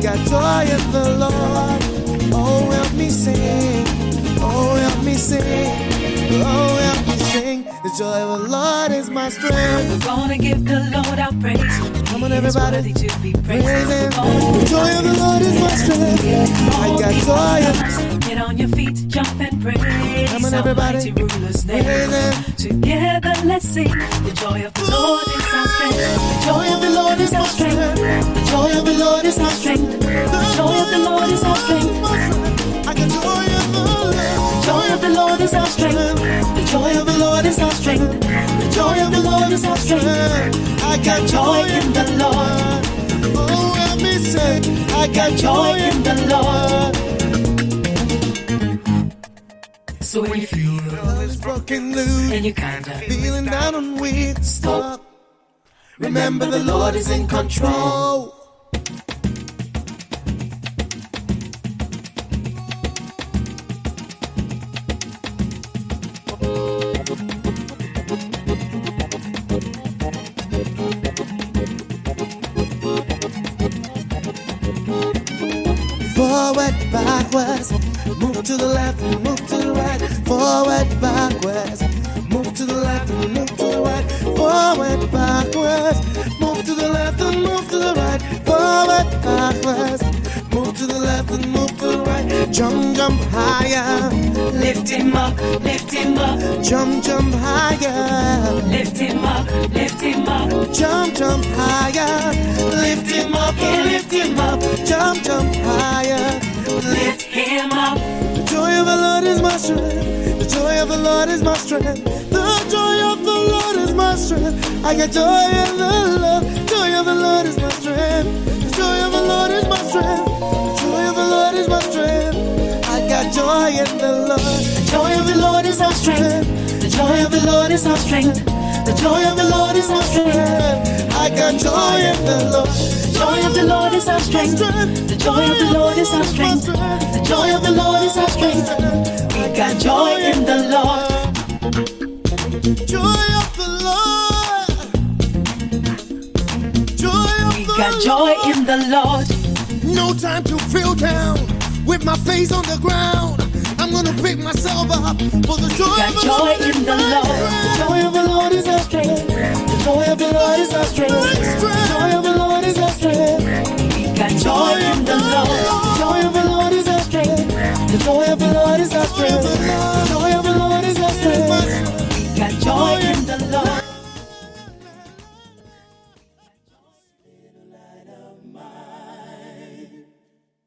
got joy in the Lord. Oh, help me sing. Oh, help me sing. Oh, help me sing. The joy of the Lord is my strength. We're gonna give the Lord our praise. Come on, everybody. He's worthy to be praised. The joy of the Lord is my strength. I got joy in. Get on your feet, jump and praise. Come on, everybody. Almighty ruler's name. Together, let's sing. The joy of the Lord is our strength. The joy of the Lord is our strength. The joy of the Lord is our strength. The joy of the Lord is our strength. I got joy in the Lord. The joy of the Lord is our strength. The joy of the Lord is our strength. The joy of the Lord is our strength. I got Joy in the Lord. Oh, help me say, I got Joy in the Lord. So when you feel all is broken loose and you kinda feeling down and weak, stop. remember the Lord is in control. Forward, backwards, move to the left and move to the right. Forward, backwards, move to the left and move to the right. Forward, backwards, move to the left and move to the right. Forward, backwards, move to the left and move to the right. Jump, jump higher, Lift him up, lift him up, jump, jump higher, lift him up, lift him up, jump, jump higher, lift him up, lift him up, jump, jump higher, lift him up. The joy of the Lord is my strength. The joy of the Lord is my strength. The joy of the Lord is my strength. I got joy in the Lord. Joy of the Lord is my strength. The joy of the Lord is my strength. The joy of the Lord is my strength. I got joy in the Lord. The joy of the Lord is our strength. The joy of the Lord is our strength. The joy of the Lord is our strength. I got joy in the Lord. The joy of the Lord is our strength. The joy of the Lord is our strength. The joy of the Lord is our strength. We got joy in the Lord. Joy of the Lord. Joy of We the got Lord. joy in the Lord. No time to feel down with my face on the ground. I'm gonna pick myself up for the joy Got of the joy Lord. in the Lord. The joy of the Lord is our strength. The joy of the Lord is our strength. The joy of the Lord is our strength. We got joy in the Lord. The joy of the Lord is our strength. The joy of the Lord is our strength. The joy of the Lord is our strength. We got joy in the Lord.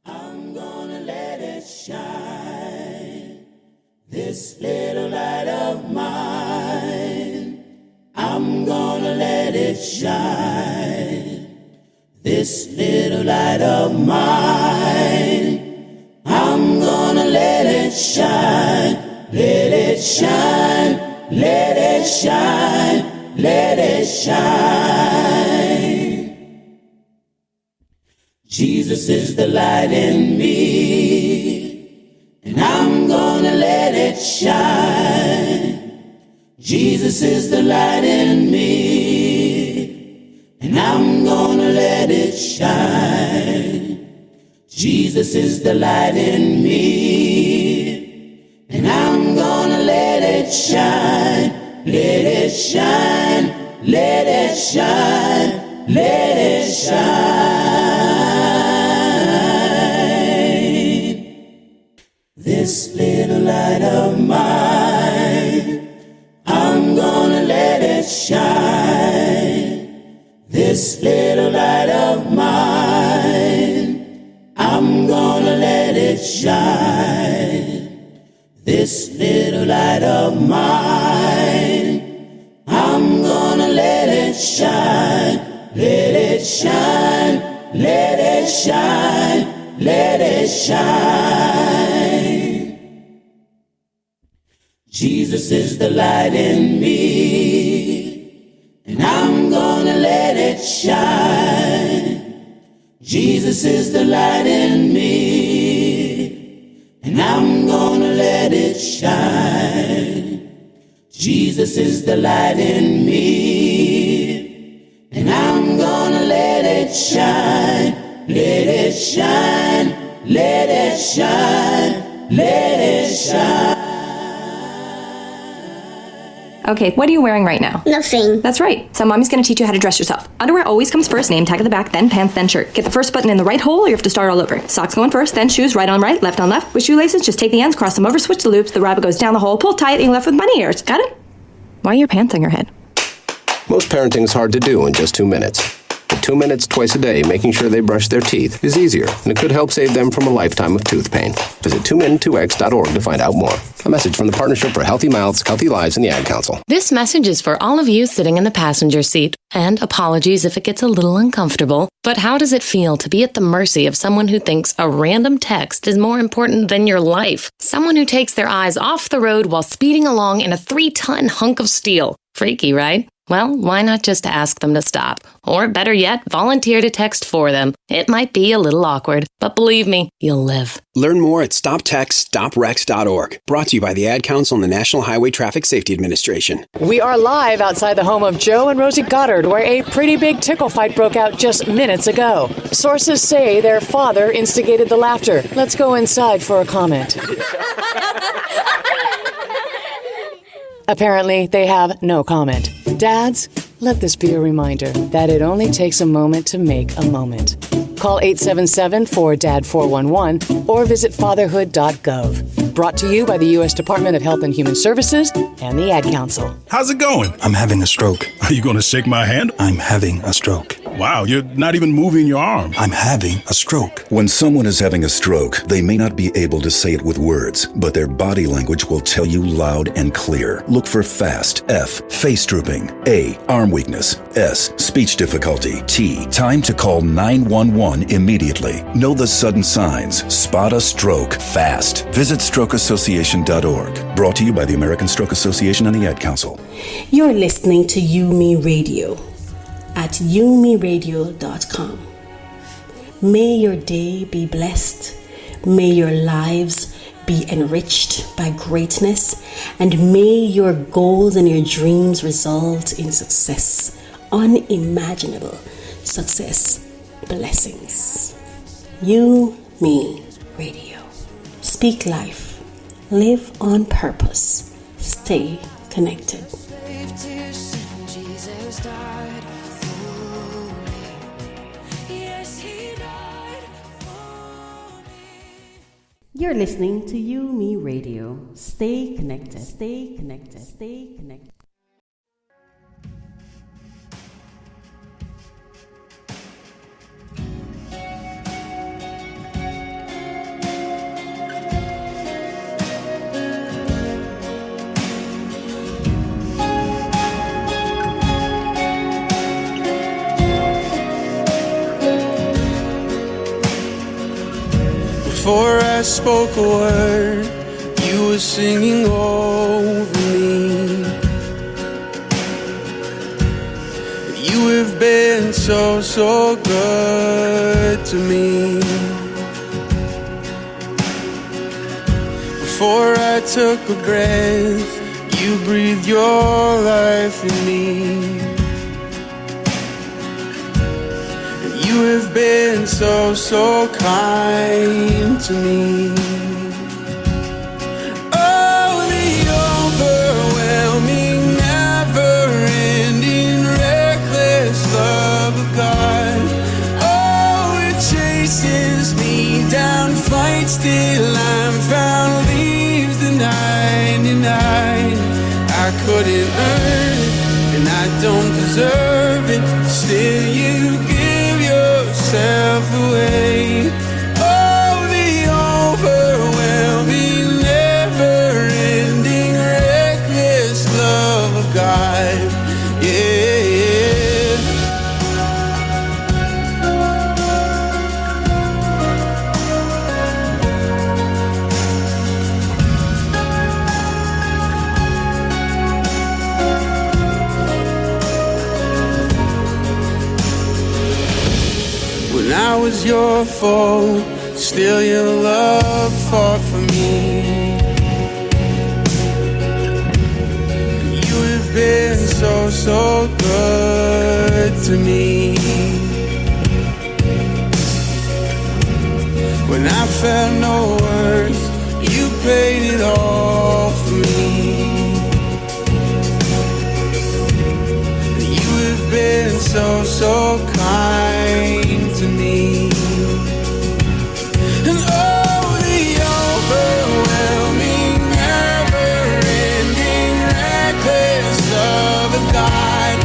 I'm gonna let it shine. This little light of mine, I'm gonna let it shine. This little light of mine, I'm gonna let it shine. Let it shine, let it shine, let it shine. Jesus is the light in me, and I'm gonna let it shine. Jesus is the light in me, and I'm gonna let it shine. Jesus is the light in me, and I'm gonna let it shine. Let it shine, let it shine, let it shine. This little light of mine, I'm gonna let it shine. This little light of mine, I'm gonna let it shine. This little light of mine, I'm gonna let it shine. Let it shine, let it shine, let it shine. Jesus is the light in me, and I'm gonna let it shine. Jesus is the light in me, and I'm gonna let it shine. Jesus is the light in me, and I'm gonna let it shine. let it shine, let it shine, let it shine. Okay, what are you wearing right now? Nothing. That's right. So mommy's going to teach you how to dress yourself. Underwear always comes first, name tag at the back, then pants, then shirt. Get the first button in the right hole or you have to start all over. Socks going first, then shoes right on right, left on left. With shoelaces, just take the ends, cross them over, switch the loops, the rabbit goes down the hole, pull tight, and you're left with bunny ears. Got it? Why are your pants on your head? Most parenting is hard to do in just 2 minutes. But 2 minutes twice a day making sure they brush their teeth is easier, and it could help save them from a lifetime of tooth pain. Visit 2min2x.org to find out more. A message from the Partnership for Healthy Mouths, Healthy Lives, and the Ad Council. This message is for all of you sitting in the passenger seat. And apologies if it gets a little uncomfortable. But how does it feel to be at the mercy of someone who thinks a random text is more important than your life? Someone who takes their eyes off the road while speeding along in a 3-ton hunk of steel. Freaky, right? Well, why not just ask them to stop? Or better yet, volunteer to text for them. It might be a little awkward, but believe me, you'll live. Learn more at stoptextstoprex.org. Brought to you by the Ad Council and the National Highway Traffic Safety Administration. We are live outside the home of Joe and Rosie Goddard, where a pretty big tickle fight broke out just minutes ago. Sources say their father instigated the laughter. Let's go inside for a comment. Apparently, they have no comment. Dads, let this be a reminder that it only takes a moment to make a moment. Call 877-4DAD-411 or visit fatherhood.gov. Brought to you by the U.S. Department of Health and Human Services and the Ad Council. How's it going? I'm having a stroke. Are you going to shake my hand? I'm having a stroke. Wow, you're not even moving your arm. I'm having a stroke. When someone is having a stroke, they may not be able to say it with words, but their body language will tell you loud and clear. Look for FAST. F, face drooping. A, arm weakness. S, speech difficulty. T, time to call 911 immediately. Know the sudden signs. Spot a stroke fast. Visit strokeassociation.org. Brought to you by the American Stroke Association and the Ad Council. You're listening to UMERADIO at UMERADIO.com. May your day be blessed. May your lives be enriched by greatness. And may your goals and your dreams result in success. Unimaginable success. Blessings. UMERADIO. Speak life. Live on purpose. Stay connected. You're listening to UMERADIO. Stay connected. Stay connected. Stay connected. Before I spoke a word, you were singing over me. You have been so, so good to me. Before I took a breath, you breathed your life in me. You have been so, so kind to me. Oh, the overwhelming, never-ending, reckless love of God. Oh, it chases me down, fights till I'm found, leaves the 99. I couldn't earn it, and I don't deserve it. Still you give yourself away. Oh, the overwhelming, never-ending, reckless love of God. Yeah. When I was your foe, still your love fought for me. You have been so, so good to me. felt no worth. You paid it all for me. You have been so, so kind to me. And oh, the overwhelming, never-ending, reckless love of God.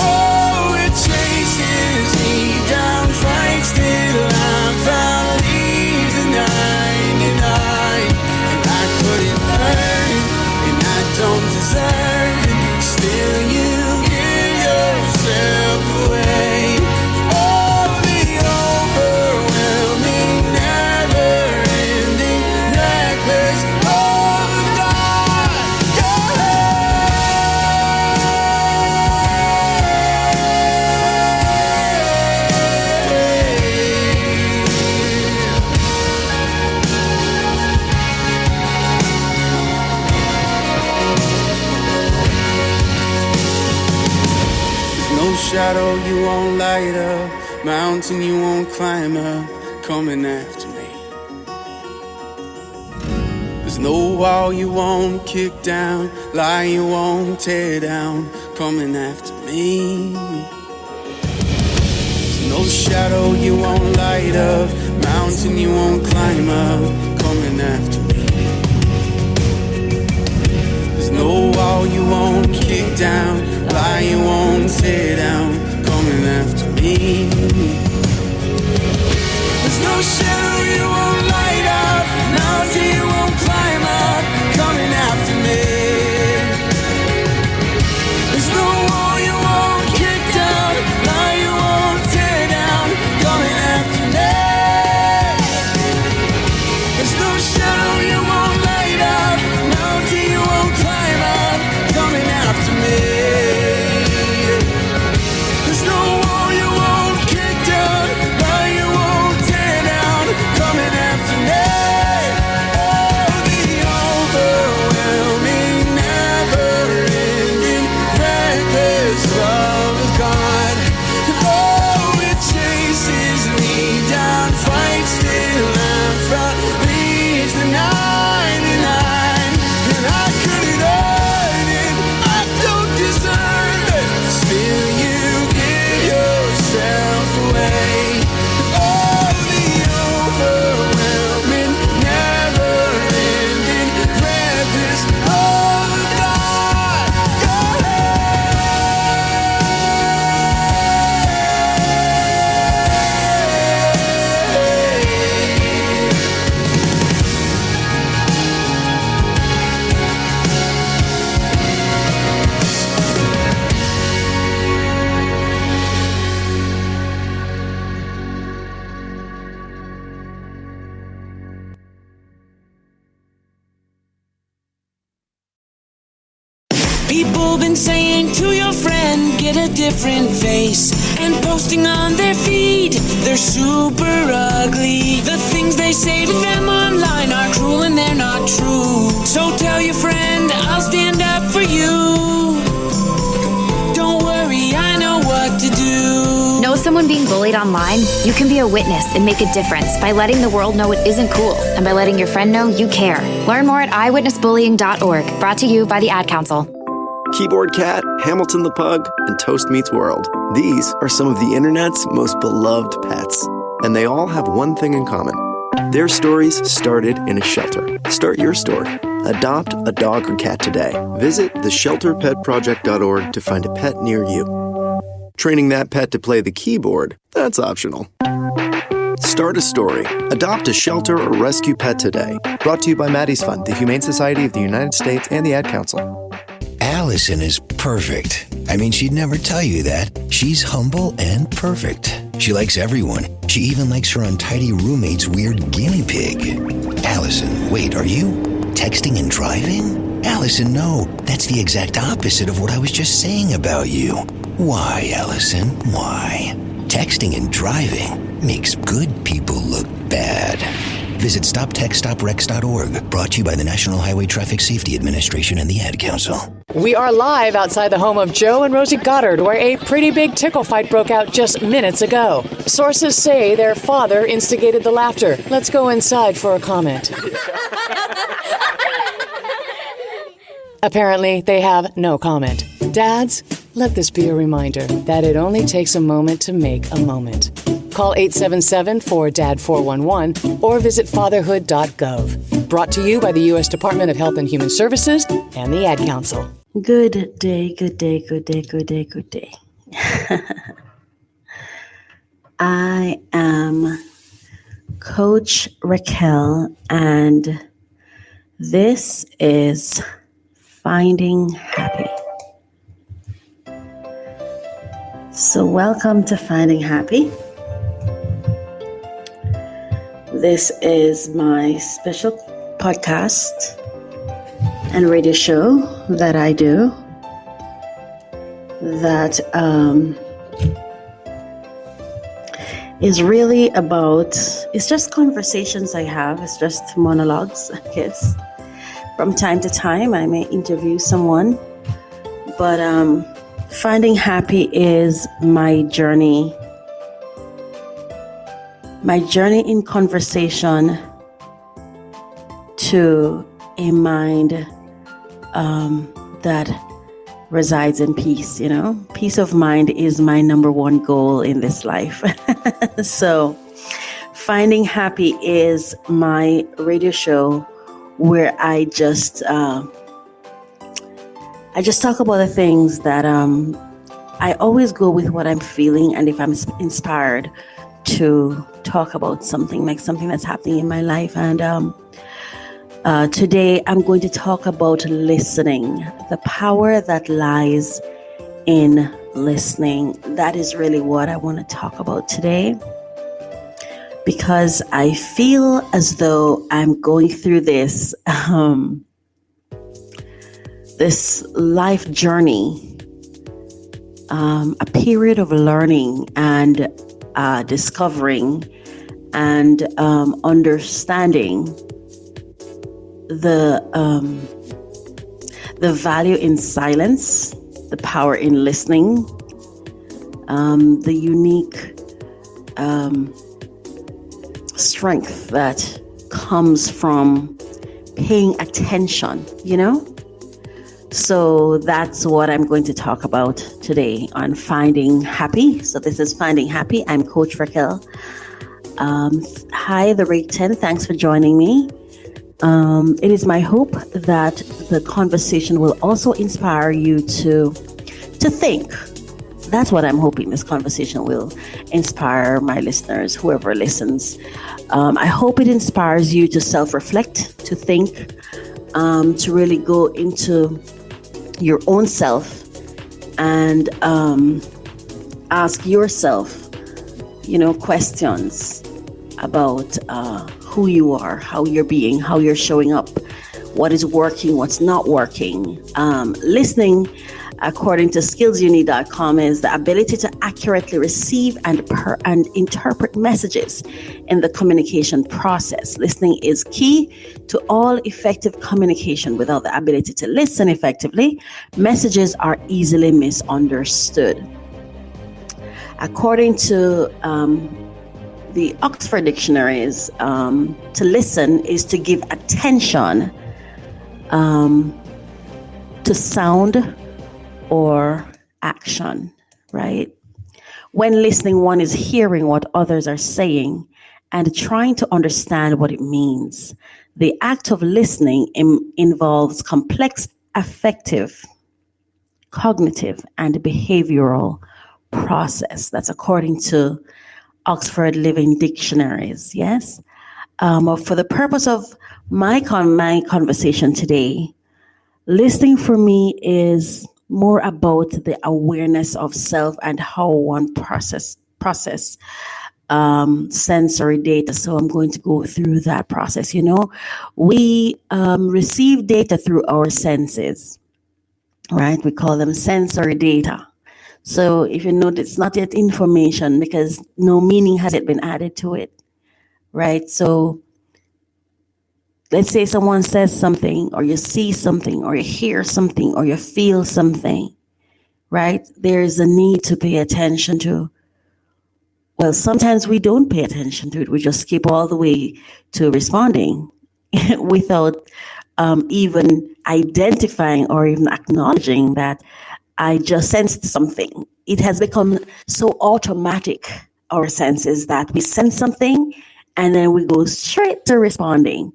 Oh, it chases me down, fights till I'm found, leaves the 99. And I couldn't earn it, and I don't deserve it. Still you give yourself away. Oh, the overwhelming, never-ending, reckless love of God. No shadow you won't light up, mountain you won't climb up, coming after me. There's no wall you won't kick down, lie you won't tear down, coming after me. There's no shadow you won't light up, mountain you won't climb up, coming after me. There's no wall you won't kick down, lie you won't tear down, coming after me. There's no shadow you won't light up, mountain you won't climb up, coming after me. There's no wall you won't kick down, lie you won't tear down, coming after me. There's no shadow you won't light up, mountain you won't climb up, coming after me. There's no wall you won't kick down, lie you won't tear down, coming after me. Oh, the overwhelming, never-ending, reckless love of God. And oh, it chases me down, fights till I'm found, leaves the 99. And I couldn't earn it, I don't deserve it. Still you give yourself away. Oh, the overwhelming, never-ending, reckless love of God. People been saying to your friend, get a different face, and posting on their feed, they're super ugly. The things they say to them online are cruel and they're not true. So tell your friend, I'll stand up for you. Don't worry, I know what to do. Know someone being bullied online? You can be a witness and make a difference by letting the world know it isn't cool and by letting your friend know you care. Learn more at eyewitnessbullying.org. Brought to you by the Ad Council. Keyboard Cat, Hamilton the Pug, and Toast Meets World. These are some of the internet's most beloved pets, and they all have one thing in common. Their stories started in a shelter. Start your story. Adopt a dog or cat today. Visit theshelterpetproject.org to find a pet near you. Training that pet to play the keyboard, that's optional. Start a story. Adopt a shelter or rescue pet today. Brought to you by Maddie's Fund, the Humane Society of the United States, and the Ad Council. Allison is perfect. I mean, she'd never tell you that. She's humble and perfect. She likes everyone. She even likes her untidy roommate's weird guinea pig. Allison, wait, are you texting and driving? Allison, no. That's the exact opposite of what I was just saying about you. Why, Allison? Why? Texting and driving makes good people look bad. Visit StopTextStopWrecks.org. Brought to you by the National Highway Traffic Safety Administration and the Ad Council. We are live outside the home of Joe and Rosie Goddard, where a pretty big tickle fight broke out just minutes ago. Sources say their father instigated the laughter. Let's go inside for a comment. Apparently, they have no comment. Dads, let this be a reminder that it only takes a moment to make a moment. Call 877-4DAD-411 or visit fatherhood.gov. Brought to you by the U.S. Department of Health and Human Services and the Ad Council. Good day, good day, good day, good day, good day. I am Coach Raquel, and this is Finding Happy. So welcome to Finding Happy. This is my special podcast and radio show that I do that is really about, it's just conversations I have. It's just monologues, I guess. From time to time, I may interview someone, but Finding Happy is my journey in conversation to a mind that resides in peace. You know, peace of mind is my number one goal in this life. So Finding Happy is my radio show where I just talk about the things that I always go with what I'm feeling, and if I'm inspired to talk about something, like something that's happening in my life. And today I'm going to talk about listening, the power that lies in listening. That is really what I want to talk about today, because I feel as though I'm going through this this life journey, a period of learning and discovering and understanding the value in silence, the power in listening, the unique strength that comes from paying attention, you know? So that's what I'm going to talk about today on Finding Happy. So this is Finding Happy. I'm Coach Raquel. Hi, the Rate 10. Thanks for joining me. It is my hope that the conversation will also inspire you to think. That's what I'm hoping this conversation will inspire my listeners, whoever listens. I hope it inspires you to self-reflect, to think, to really go into your own self and ask yourself, questions about who you are, how you're being, how you're showing up, what is working, what's not working. Listening, according to skillsyouneed.com, is the ability to accurately receive and interpret messages in the communication process. Listening is key to all effective communication. Without the ability to listen effectively, messages are easily misunderstood. According to the Oxford dictionaries, to listen is to give attention to sound or action, right? When listening, one is hearing what others are saying and trying to understand what it means. The act of listening involves complex affective, cognitive, and behavioral process. That's according to Oxford Living Dictionaries, yes? For the purpose of my conversation today, listening for me is more about the awareness of self and how one process sensory data. So I'm going to go through that process. We receive data through our senses, right? We call them sensory data. So if you note, it's not yet information because no meaning has yet been added to it, right? So let's say someone says something, or you see something, or you hear something, or you feel something, right? There's a need to pay attention to. Well, sometimes we don't pay attention to it. We just skip all the way to responding without even identifying or even acknowledging that I just sensed something. It has become so automatic, our senses, that we sense something and then we go straight to responding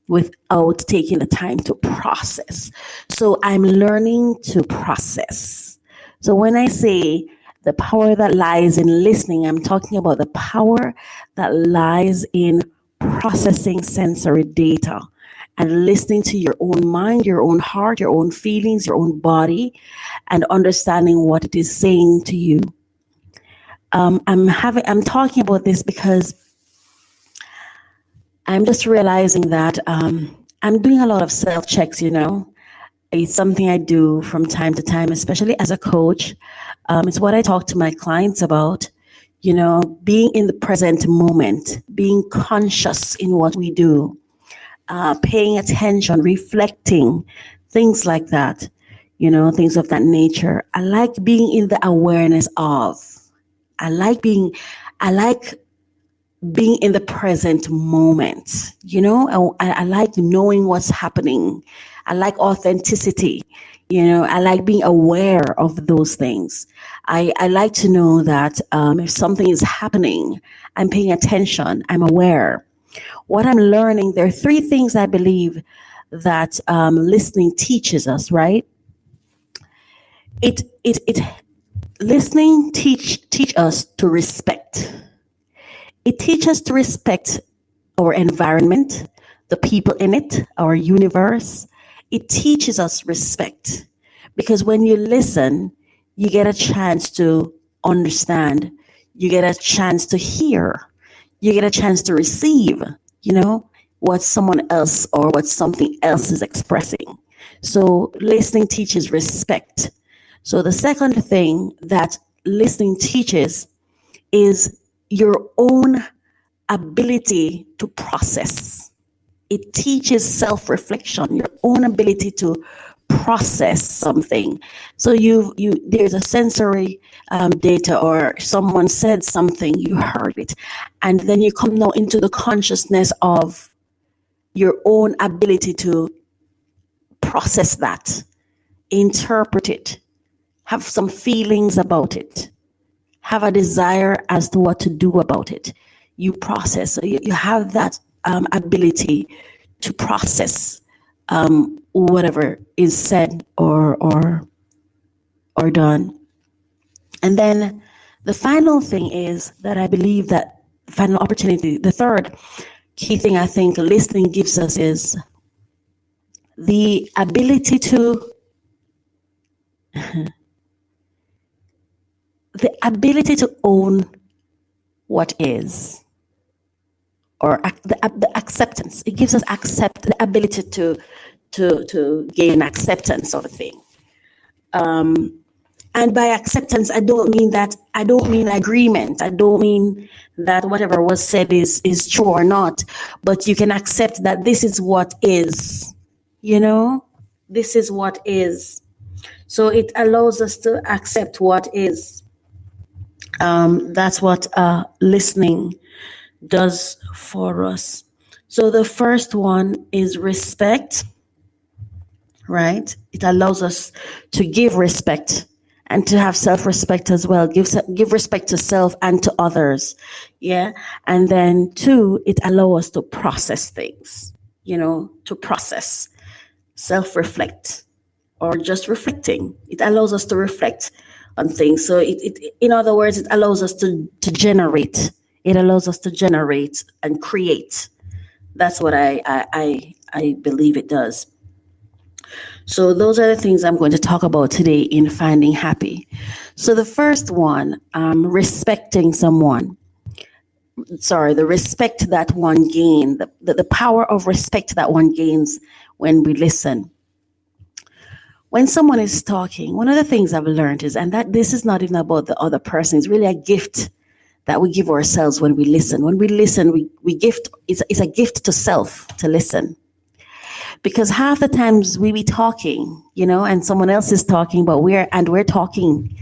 without taking the time to process. So I'm learning to process. So when I say the power that lies in listening, I'm talking about the power that lies in processing sensory data and listening to your own mind, your own heart, your own feelings, your own body, and understanding what it is saying to you. I'm talking about this because I'm just realizing that I'm doing a lot of self-checks, It's something I do from time to time, especially as a coach. It's what I talk to my clients about, being in the present moment, being conscious in what we do, paying attention, reflecting, things like that, things of that nature. I like being in the awareness of. I like being in the present moment, I like knowing what's happening. I like authenticity, I like being aware of those things. I like to know that if something is happening, I'm paying attention, I'm aware. What I'm learning, there are three things I believe that listening teaches us, right? Listening teach us to respect. It teaches us to respect our environment, the people in it, our universe. It teaches us respect because when you listen, you get a chance to understand. You get a chance to hear. You get a chance to receive, what someone else or what something else is expressing. So listening teaches respect. So the second thing that listening teaches is your own ability to process. It teaches self-reflection, your own ability to process something. So there's a sensory data, or someone said something, you heard it, and then you come now into the consciousness of your own ability to process that, interpret it, have some feelings about it, have a desire as to what to do about it. You process. So you have that ability to process whatever is said or done. And then the final thing is that I believe that final opportunity, the third key thing I think listening gives us is the ability to own what is, or the acceptance. It gives us the ability to gain acceptance of a thing. And by acceptance, I don't mean agreement. I don't mean that whatever was said is true or not, but you can accept that this is what is, this is what is. So it allows us to accept what is. That's what listening does for us. So the first one is respect, right? It allows us to give respect and to have self-respect as well. Give respect to self and to others. Yeah. And then 2, it allows us to process things, to process, self-reflect, or just reflecting. It allows us to reflect on things. So it in other words, it allows us to generate. It allows us to generate and create. That's what I believe it does. So those are the things I'm going to talk about today in Finding Happy. So the first one, respecting someone. The respect that one gains, the power of respect that one gains when we listen. When someone is talking, one of the things I've learned is, and that this is not even about the other person, it's really a gift that we give ourselves when we listen. When we listen, we gift, it's a gift to self to listen. Because half the times we be talking, and someone else is talking, but we're talking,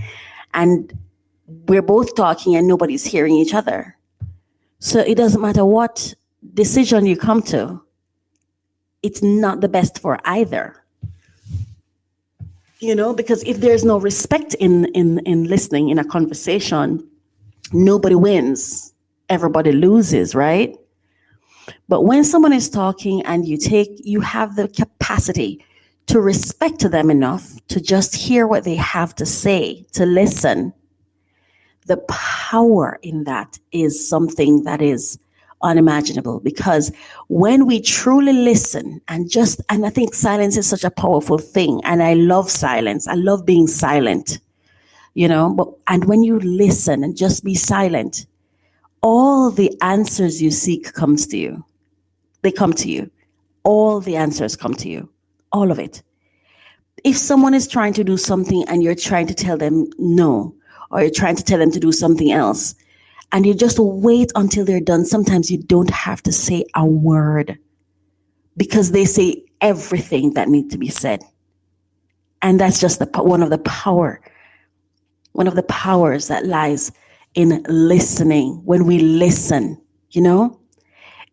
and we're both talking and nobody's hearing each other. So it doesn't matter what decision you come to, it's not the best for either. Because if there's no respect in listening in a conversation, nobody wins, everybody loses, right? But when someone is talking and you have the capacity to respect them enough to just hear what they have to say, to listen, the power in that is something that is unimaginable. Because when we truly listen and I think silence is such a powerful thing, and I love silence. I love being silent, and when you listen and just be silent, all the answers you seek comes to you. They come to you. All the answers come to you. All of it. If someone is trying to do something and you're trying to tell them no, or you're trying to tell them to do something else, and you just wait until they're done, sometimes you don't have to say a word because they say everything that needs to be said. And that's just one of the powers that lies in listening. When we listen,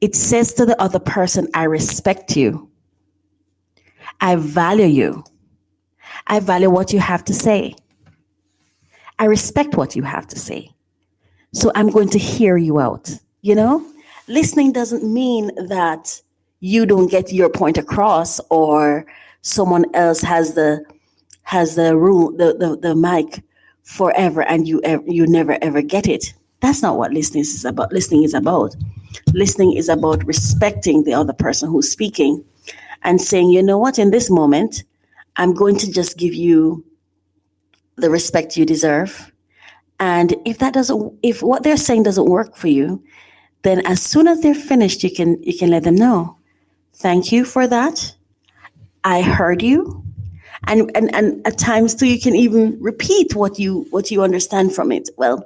it says to the other person, I respect you. I value you. I value what you have to say. I respect what you have to say. So I'm going to hear you out. Listening doesn't mean that you don't get your point across, or someone else has the mic forever and you never ever get it. That's not what listening is about. Listening is about respecting the other person who's speaking and saying, you know what, in this moment, I'm going to just give you the respect you deserve. And if what they're saying doesn't work for you, then as soon as they're finished, you can let them know. Thank you for that. I heard you. And at times too, you can even repeat what you understand from it. Well,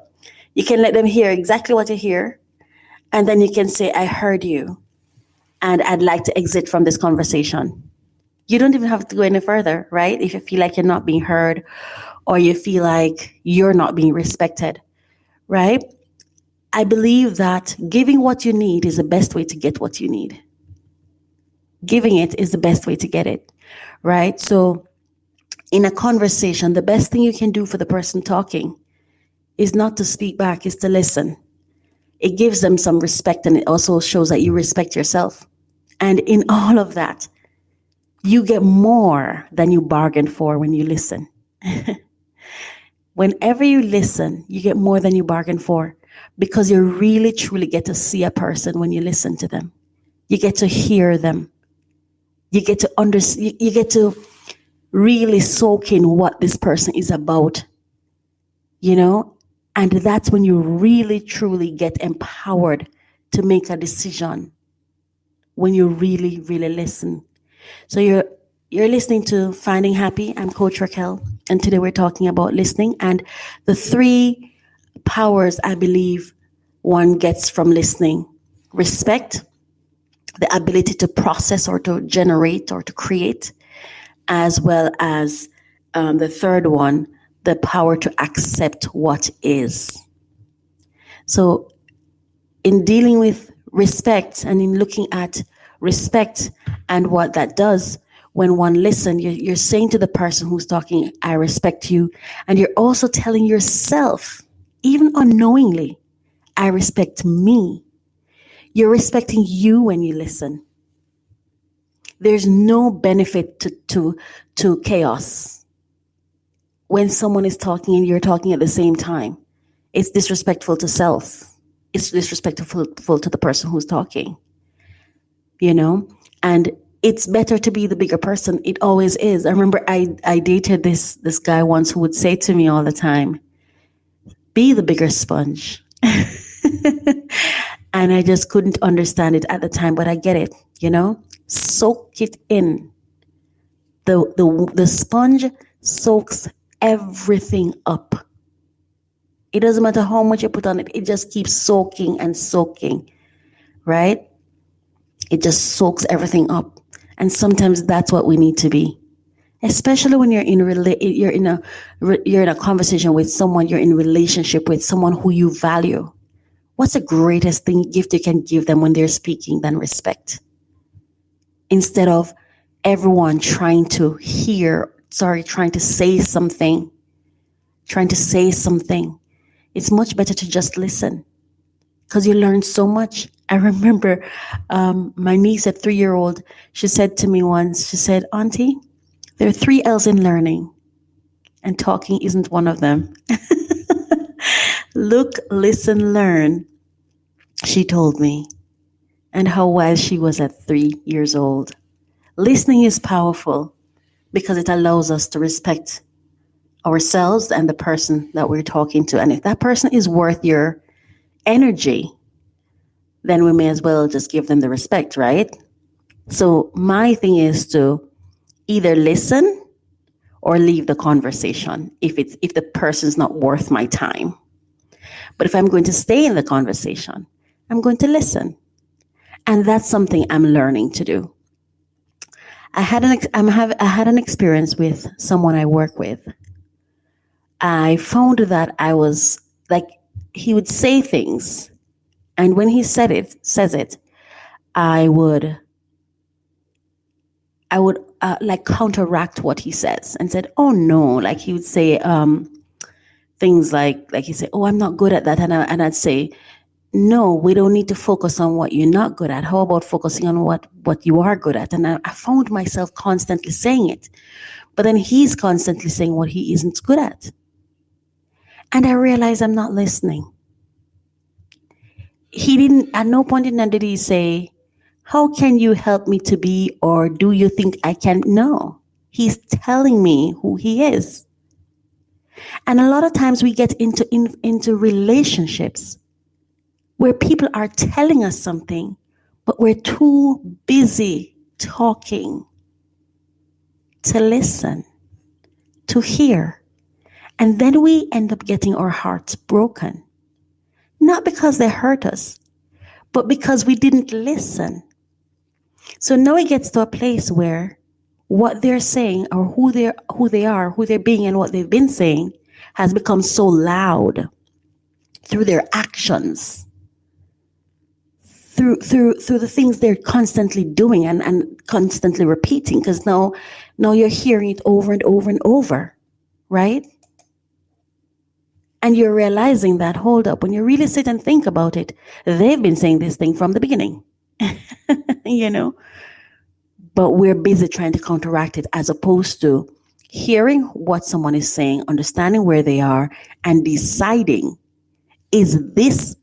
you can let them hear exactly what you hear. And then you can say, I heard you, and I'd like to exit from this conversation. You don't even have to go any further, right? If you feel like you're not being heard, or you feel like you're not being respected, right? I believe that giving what you need is the best way to get what you need. Giving it is the best way to get it, right? So in a conversation, the best thing you can do for the person talking is not to speak back, is to listen. It gives them some respect, and it also shows that you respect yourself. And in all of that, you get more than you bargained for when you listen. Whenever you listen, you get more than you bargained for, because you really truly get to see a person when you listen to them. You get to hear them. You get to you get to really soak in what this person is about, and that's when you really truly get empowered to make a decision, when you really, really listen. So you're listening to Finding Happy. I'm Coach Raquel, and today we're talking about listening and the 3 powers I believe one gets from listening: respect, the ability to process or to generate or to create, as well as the third one, the power to accept what is. So in dealing with respect and in looking at respect and what that does, when one listens, you're saying to the person who's talking, I respect you. And you're also telling yourself, even unknowingly, I respect me. You're respecting you when you listen. There's no benefit to chaos. When someone is talking and you're talking at the same time, it's disrespectful to self. It's disrespectful to the person who's talking, and it's better to be the bigger person. It always is. I remember I dated this guy once who would say to me all the time, be the bigger sponge. And I just couldn't understand it at the time, but I get it, soak it in. The sponge soaks everything up. It doesn't matter how much you put on it. It just keeps soaking and soaking, right? It just soaks everything up. And sometimes that's what we need to be. Especially when you're in a conversation with someone, you're in relationship with someone who you value. What's the greatest gift you can give them when they're speaking than respect? Instead of everyone trying to say something, it's much better to just listen, because you learn so much. I remember my niece, a 3-year-old, she said to me once, she said, "Auntie, there are 3 L's in learning, and talking isn't one of them." Look, listen, learn, she told me, and how wise she was at 3 years old. Listening is powerful because it allows us to respect ourselves and the person that we're talking to. And if that person is worth your energy, then we may as well just give them the respect, right? So my thing is to either listen or leave the conversation if the person's not worth my time. But if I'm going to stay in the conversation, I'm going to listen. And that's something I'm learning to do. I had an experience with someone I work with. I found that I was like, he would say things, and when he says it, I would like counteract what he says and said, "Oh no," like he would say things like he said, "Oh, I'm not good at that," and I'd say, "No, we don't need to focus on what you're not good at. How about focusing on what you are good at?" And I found myself constantly saying it, but then he's constantly saying what he isn't good at, and I realized I'm not listening. He didn't, at no point in time did he say, "How can you help me to be," or "Do you think I can?" No, he's telling me who he is. And a lot of times we get into relationships where people are telling us something, but we're too busy talking to listen, to hear. And then we end up getting our hearts broken. Not because they hurt us, but because we didn't listen. So now it gets to a place where what they're saying, or who they're being, and what they've been saying has become so loud through their actions, through the things they're constantly doing and constantly repeating, because now you're hearing it over and over and over, right? And you're realizing that, hold up, when you really sit and think about it, they've been saying this thing from the beginning, you know? But we're busy trying to counteract it, as opposed to hearing what someone is saying, understanding where they are, and deciding, is this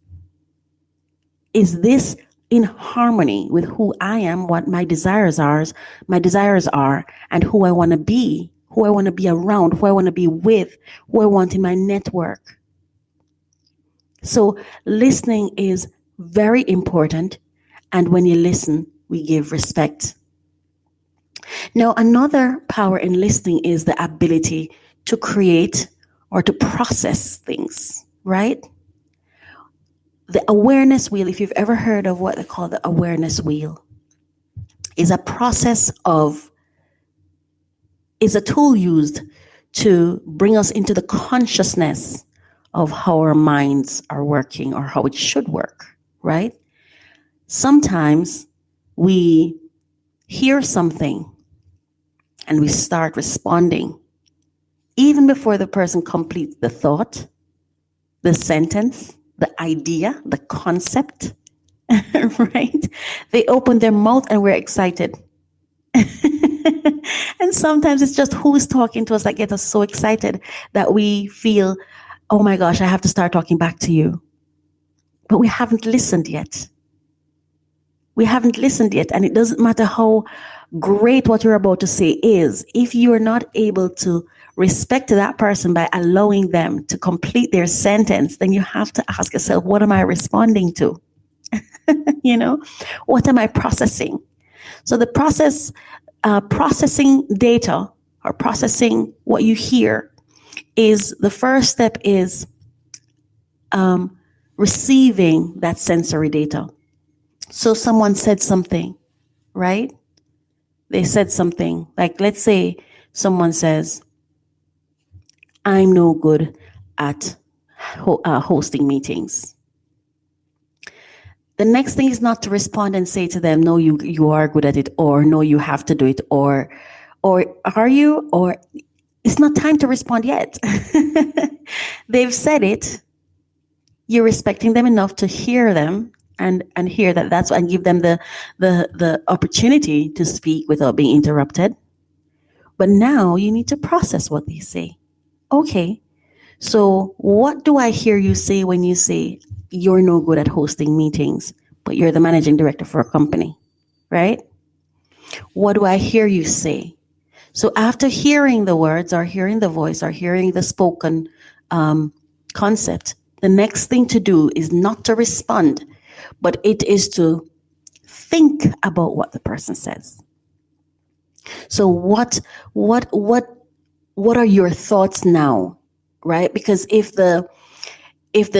in harmony with who I am, what my desires are, and who I want to be around, who I want to be with, who I want in my network. So listening is very important. And when you listen, we give respect. Now, another power in listening is the ability to create or to process things, right? The awareness wheel, if you've ever heard of what they call the awareness wheel, is a tool used to bring us into the consciousness of how our minds are working, or how it should work, right? Sometimes we hear something and we start responding even before the person completes the thought, the sentence, the idea, the concept, right? They open their mouth and we're excited. And sometimes it's just who's talking to us that gets us so excited that we feel, oh my gosh, I have to start talking back to you. But we haven't listened yet. And it doesn't matter how great what you're about to say is. If you're not able to respect that person by allowing them to complete their sentence, then you have to ask yourself, what am I responding to? You know, what am I processing? So the processing data, or processing what you hear, is the first step is receiving that sensory data. So someone said something, right? They said something, like, let's say someone says, I'm no good at hosting meetings. The next thing is not to respond and say to them, no, you are good at it, or no, you have to do it, or are you, or it's not time to respond yet. They've said it. You're respecting them enough to hear them and hear that's and give them the opportunity to speak without being interrupted. But now you need to process what they say. Okay, so what do I hear you say when you say you're no good at hosting meetings, but you're the managing director for a company, right? What do I hear you say? So after hearing the words or hearing the voice or hearing the spoken concept, the next thing to do is not to respond, but it is to think about what the person says. So what are your thoughts now, right? Because if the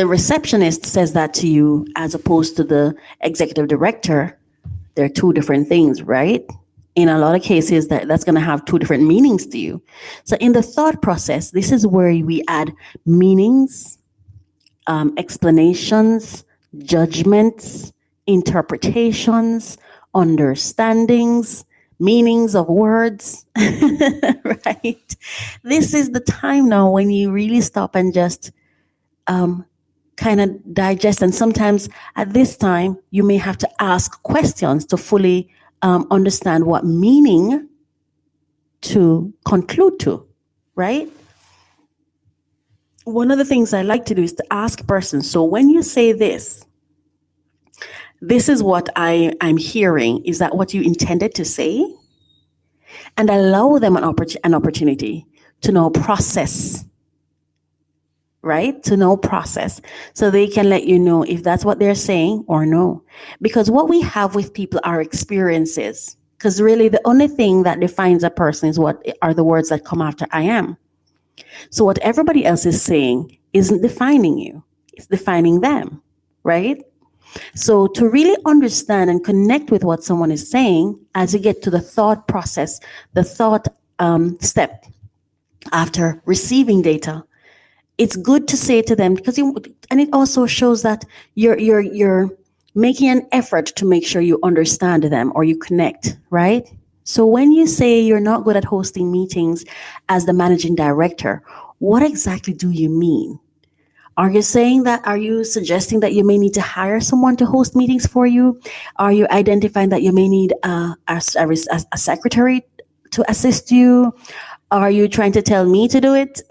receptionist says that to you as opposed to the executive director, they're two different things, right? In a lot of cases, that's going to have two different meanings to you. So in the thought process, this is where we add meanings, explanations, judgments, interpretations, understandings, meanings of words, right? This is the time now when you really stop and just kind of digest. And sometimes at this time, you may have to ask questions to fully understand what meaning to conclude to, right? One of the things I like to do is to ask persons, so when you say this is what I'm hearing. Is that what you intended to say? And allow them an opportunity to now process, right? To now process, so they can let you know if that's what they're saying or no. Because what we have with people are experiences. Because really the only thing that defines a person is what are the words that come after I am. So what everybody else is saying isn't defining you. It's defining them, right? So to really understand and connect with what someone is saying, as you get to the thought process, the thought step after receiving data, it's good to say to them, because and it also shows that you're making an effort to make sure you understand them or you connect, right? So when you say you're not good at hosting meetings as the managing director, what exactly do you mean? Are you saying that, are you suggesting that you may need to hire someone to host meetings for you? Are you identifying that you may need a secretary to assist you? Are you trying to tell me to do it?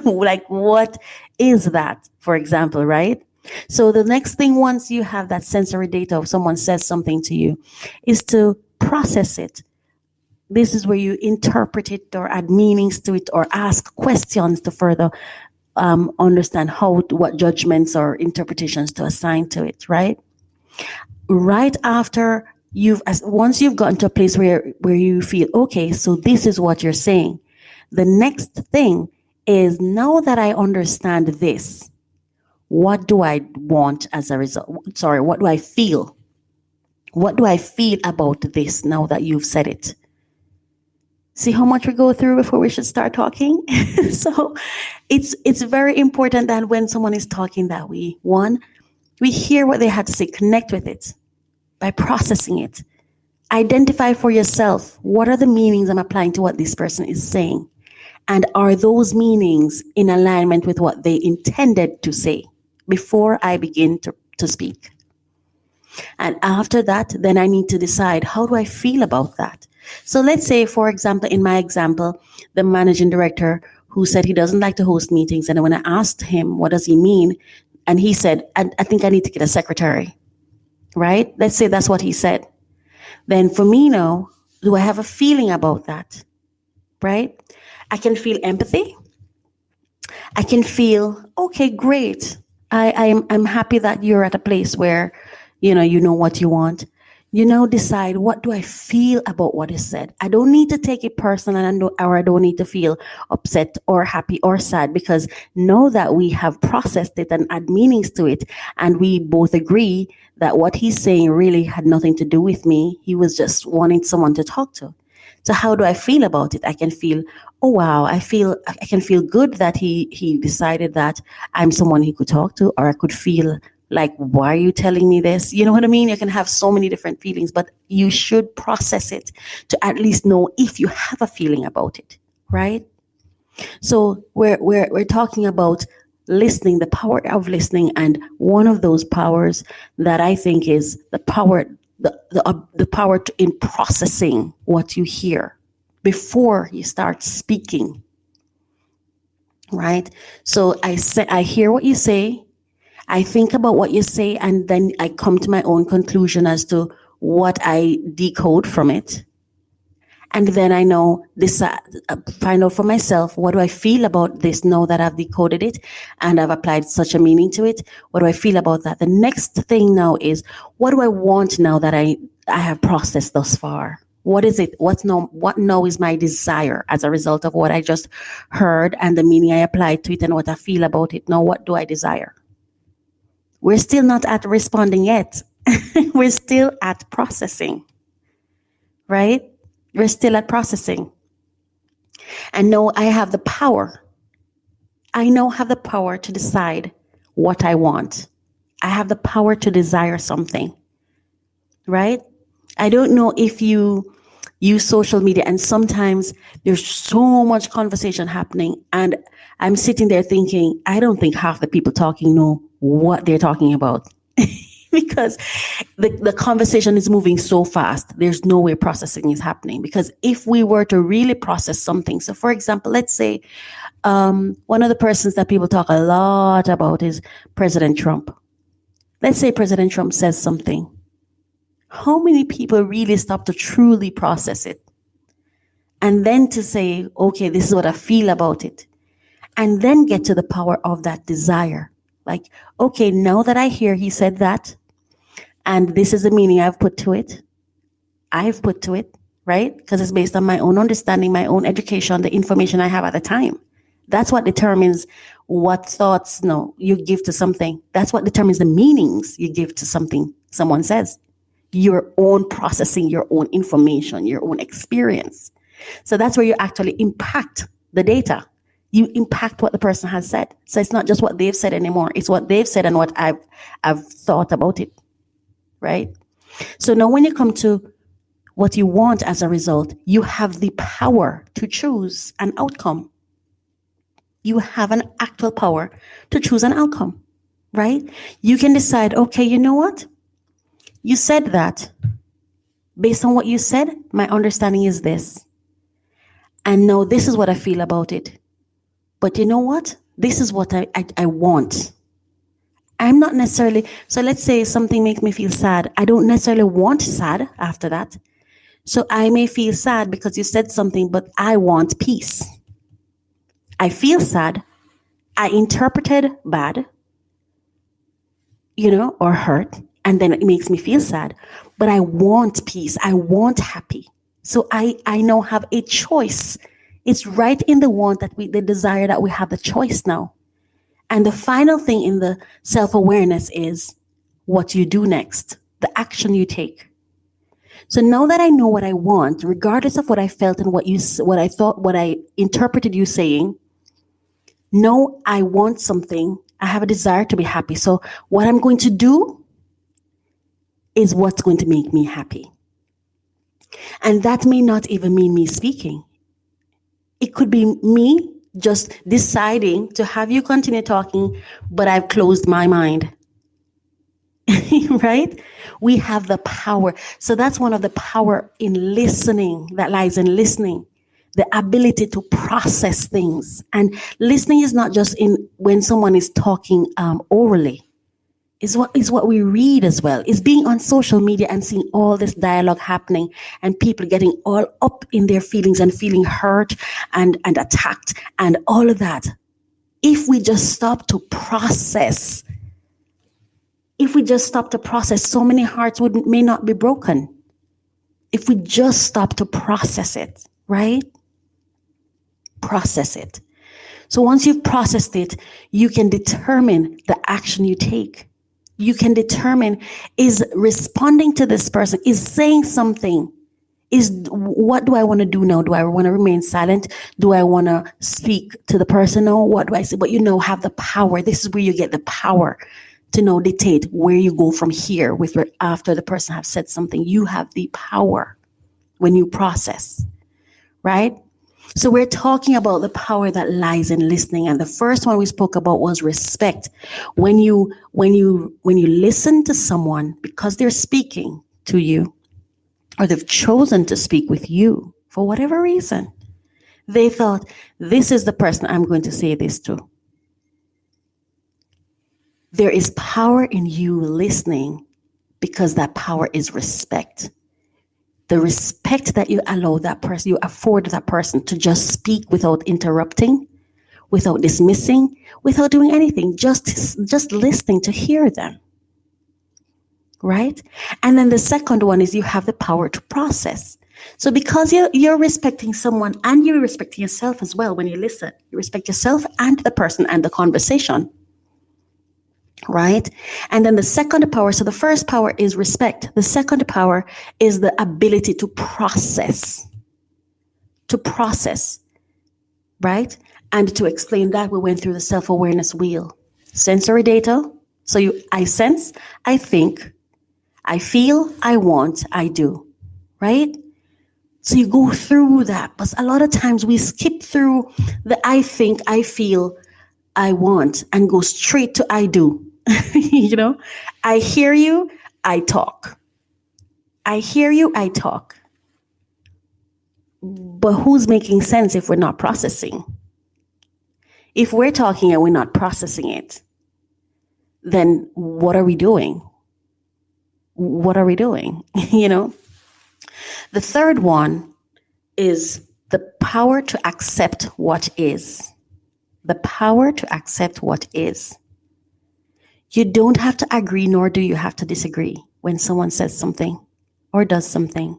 Like, what is that, for example, right? So the next thing, once you have that sensory data of someone says something to you, is to process it. This is where you interpret it or add meanings to it or ask questions to further understand what judgments or interpretations to assign to it, right? Right after once you've gotten to a place where you feel, okay, so this is what you're saying. The next thing is, now that I understand this, what do I want as a result? Sorry, what do I feel? What do I feel about this now that you've said it? See how much we go through before we should start talking? So it's very important that when someone is talking that we hear what they had to say, connect with it by processing it. Identify for yourself, what are the meanings I'm applying to what this person is saying? And are those meanings in alignment with what they intended to say before I begin to speak? And after that, then I need to decide, how do I feel about that? So let's say, for example, in my example, the managing director who said he doesn't like to host meetings. And when I asked him, what does he mean? And he said, I think I need to get a secretary, right? Let's say that's what he said. Then for me now, do I have a feeling about that, right? I can feel empathy. I can feel, okay, great. I'm happy that you're at a place where, you know what you want. Decide, what do I feel about what is said? I don't need to take it personal, or I don't need to feel upset or happy or sad, because know that we have processed it and add meanings to it. And we both agree that what he's saying really had nothing to do with me. He was just wanting someone to talk to. So how do I feel about it? I can feel, oh wow, I can feel good that he decided that I'm someone he could talk to, or I could feel like, why are you telling me this? You know what I mean? You can have so many different feelings, but you should process it to at least know if you have a feeling about it, right? So we're talking about listening, the power of listening, and one of those powers that I think is the power in processing what you hear before you start speaking, right? So I hear what you say, I think about what you say, and then I come to my own conclusion as to what I decode from it. And then I know this, find out for myself, what do I feel about this now that I've decoded it and I've applied such a meaning to it? What do I feel about that? The next thing now is, what do I want now that I have processed thus far? What is it? What now is my desire as a result of what I just heard and the meaning I applied to it and what I feel about it? Now, what do I desire? We're still not at responding yet. We're still at processing, right? We're still at processing. And no, I have the power. I now have the power to decide what I want. I have the power to desire something, right? I don't know if you use social media, and sometimes there's so much conversation happening, and I'm sitting there thinking, I don't think half the people talking know what they're talking about. Because the conversation is moving so fast, there's no way processing is happening. Because if we were to really process something, so for example, let's say one of the persons that people talk a lot about is President Trump. Let's say President Trump says something. How many people really stop to truly process it? And then to say, okay, this is what I feel about it. And then get to the power of that desire. Like, okay, now that I hear he said that, and this is the meaning I've put to it, right? Because it's based on my own understanding, my own education, the information I have at the time. That's what determines what thoughts you give to something. That's what determines the meanings you give to something someone says. Your own processing, your own information, your own experience. So that's where you actually impact the data. You impact what the person has said. So it's not just what they've said anymore. It's what they've said and what I've thought about it, right? So now when you come to what you want as a result, you have the power to choose an outcome. You have an actual power to choose an outcome, right? You can decide, okay, you know what? You said that. Based on what you said, my understanding is this. And now this is what I feel about it. But you know what? This is what I want. I'm not necessarily, so let's say something makes me feel sad. I don't necessarily want sad after that. So I may feel sad because you said something, but I want peace. I feel sad. I interpreted bad, or hurt, and then it makes me feel sad. But I want peace. I want happy. So I now have a choice. It's right in the want the desire that we have the choice now. And the final thing in the self-awareness is what you do next, the action you take. So now that I know what I want, regardless of what I felt and what I thought, what I interpreted you saying, no, I want something. I have a desire to be happy. So what I'm going to do is what's going to make me happy. And that may not even mean me speaking. It could be me just deciding to have you continue talking, but I've closed my mind. Right? We have the power. So that's one of the power in listening, that lies in listening, the ability to process things. And listening is not just in when someone is talking orally. Is what we read as well. Is being on social media and seeing all this dialogue happening and people getting all up in their feelings and feeling hurt and attacked and all of that. If we just stop to process If we just stop to process, so many hearts may not be broken. If we just stop to process it, right? Process it. So once you've processed it, you can determine the action you take. You can determine, is responding to this person, is saying something, what do I want to do now? Do I want to remain silent? Do I want to speak to the person? No, what do I say? But have the power. This is where you get the power to now dictate where you go from here after the person have said something. You have the power when you process, right? So we're talking about the power that lies in listening. And the first one we spoke about was respect. When you listen to someone because they're speaking to you, or they've chosen to speak with you for whatever reason, they thought, this is the person I'm going to say this to. There is power in you listening because that power is respect. The respect that you allow that person, you afford that person to just speak without interrupting, without dismissing, without doing anything, just listening to hear them. Right? And then the second one is you have the power to process. So because you're respecting someone and you're respecting yourself as well when you listen, you respect yourself and the person and the conversation. Right? And then the second power, so the first power is respect. The second power is the ability to process. To process. Right? And to explain that, we went through the self-awareness wheel. Sensory data. So I sense, I think, I feel, I want, I do, right? So you go through that, but a lot of times we skip through the I think, I feel, I want, and go straight to I do. I hear you, I talk. I hear you, I talk. But who's making sense if we're not processing? If we're talking and we're not processing it, then what are we doing? What are we doing? The third one is the power to accept what is. The power to accept what is. You don't have to agree, nor do you have to disagree when someone says something or does something.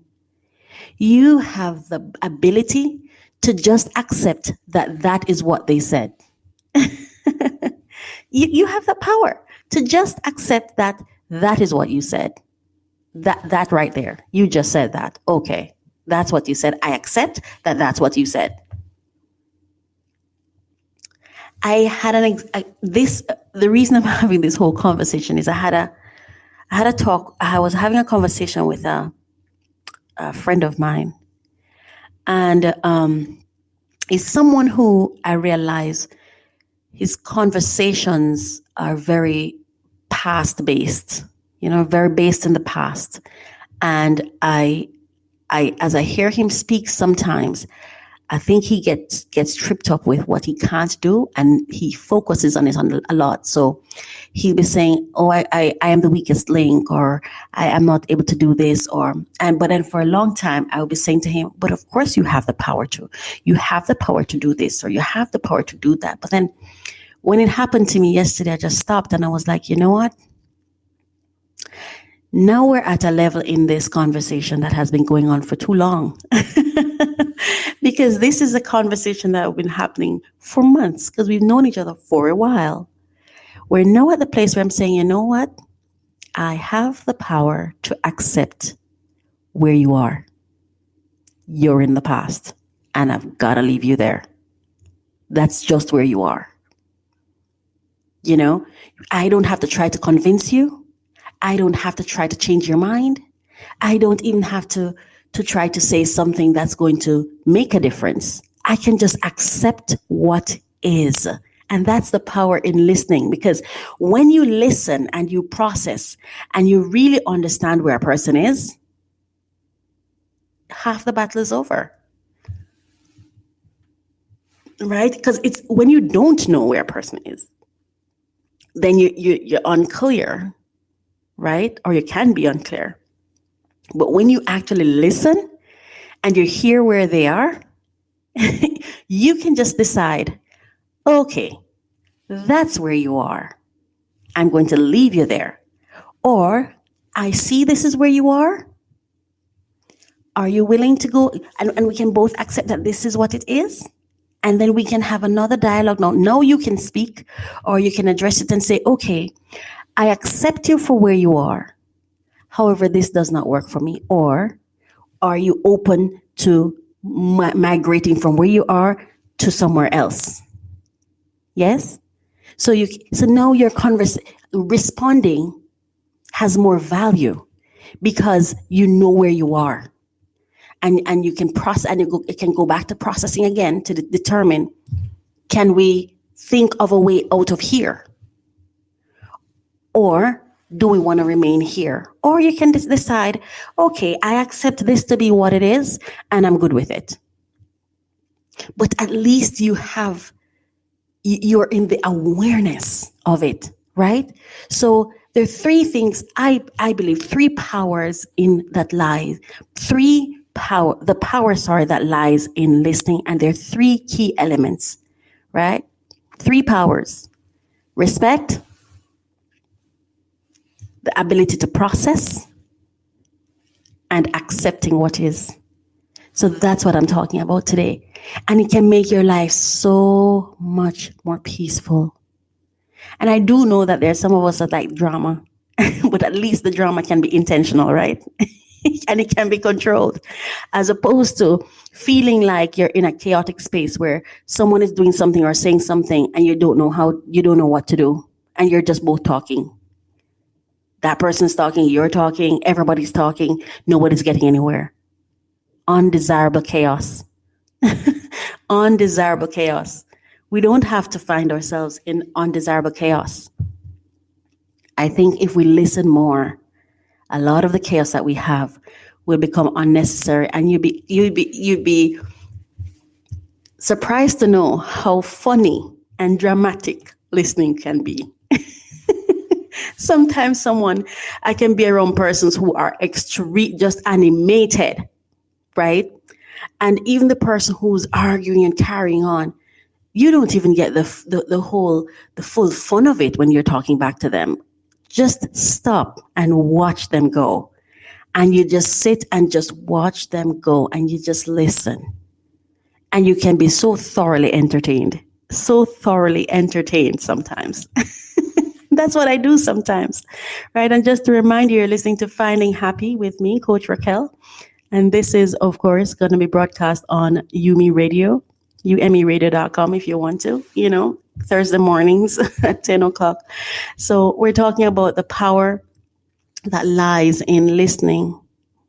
You have the ability to just accept that is what they said. You have the power to just accept that is what you said. That right there. You just said that. Okay. That's what you said. I accept that's what you said. I had the reason I'm having this whole conversation is I was having a conversation with a friend of mine, and is someone who I realize his conversations are very past based, very based in the past. And I as I hear him speak sometimes, I think he gets tripped up with what he can't do, and he focuses on it a lot. So he'll be saying, oh, I am the weakest link, or I am not able to do this, but then for a long time, I'll be saying to him, but of course you have the power to. You have the power to do this, or you have the power to do that. But then when it happened to me yesterday, I just stopped and I was like, you know what? Now we're at a level in this conversation that has been going on for too long. Because this is a conversation that has been happening for months, because we've known each other for a while. We're now at the place where I'm saying, you know what? I have the power to accept where you are. You're in the past, and I've got to leave you there. That's just where you are. I don't have to try to convince you. I don't have to try to change your mind. I don't even have to try to say something that's going to make a difference. I can just accept what is. And that's the power in listening, because when you listen and you process and you really understand where a person is, half the battle is over. Right? Because it's when you don't know where a person is, then you're unclear, right? Or you can be unclear. But when you actually listen and you hear where they are, you can just decide, okay, that's where you are. I'm going to leave you there. Or, I see this is where you are. Are you willing to go? And we can both accept that this is what it is. And then we can have another dialogue. Now you can speak, or you can address it and say, okay, I accept you for where you are. However, this does not work for me. Or are you open to migrating from where you are to somewhere else? Yes? So now your responding has more value because you know where you are. And you can process, and it can go back to processing again to determine, can we think of a way out of here? Or do we want to remain here? Or you can decide, okay, I accept this to be what it is, and I'm good with it. But at least you're in the awareness of it, right? So there are three things, I believe, three powers in that lies. The power that lies in listening, and there are three key elements, right? Three powers: respect, the ability to process, and accepting what is. So that's what I'm talking about today. And it can make your life so much more peaceful. And I do know that there's some of us that like drama, but at least the drama can be intentional, right? And it can be controlled, as opposed to feeling like you're in a chaotic space where someone is doing something or saying something and you don't know what to do, and you're just both talking. That person's talking, you're talking, everybody's talking, nobody's getting anywhere. Undesirable chaos. Undesirable chaos. We don't have to find ourselves in undesirable chaos. I think if we listen more, a lot of the chaos that we have will become unnecessary, and you'd be surprised to know how funny and dramatic listening can be. Sometimes I can be around persons who are just animated, right? And even the person who's arguing and carrying on, you don't even get the full fun of it when you're talking back to them. Just stop and watch them go. And you just sit and just watch them go, and you just listen. And you can be so thoroughly entertained sometimes. That's what I do sometimes, right? And just to remind you, you're listening to Finding Happy with me, Coach Raquel. And this is, of course, going to be broadcast on UMERADIO, UMERadio.com if you want to, Thursday mornings at 10 o'clock. So we're talking about the power that lies in listening,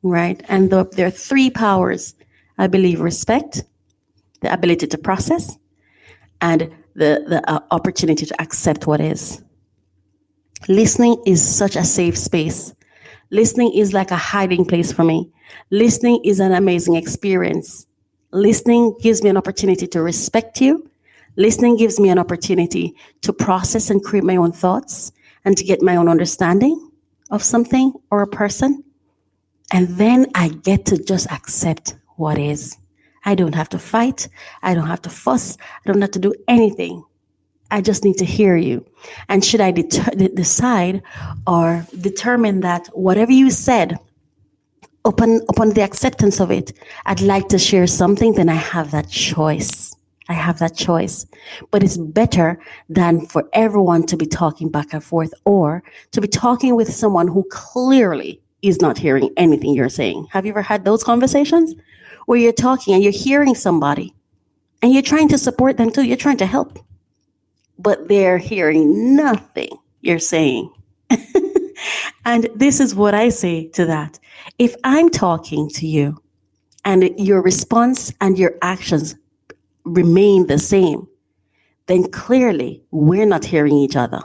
right? And there are three powers, I believe: respect, the ability to process, and the opportunity to accept what is. Listening is such a safe space. Listening is like a hiding place for me. Listening is an amazing experience. Listening gives me an opportunity to respect you. Listening gives me an opportunity to process and create my own thoughts and to get my own understanding of something or a person. And then I get to just accept what is. I don't have to fight. I don't have to fuss. I don't have to do anything. I just need to hear you. And should I decide or determine that whatever you said, upon the acceptance of it, I'd like to share something, then I have that choice. But it's better than for everyone to be talking back and forth, or to be talking with someone who clearly is not hearing anything you're saying. Have you ever had those conversations where you're talking and you're hearing somebody and you're trying to support them too? You're trying to help, but they're hearing nothing you're saying. And this is what I say to that. If I'm talking to you and your response and your actions remain the same, then clearly we're not hearing each other.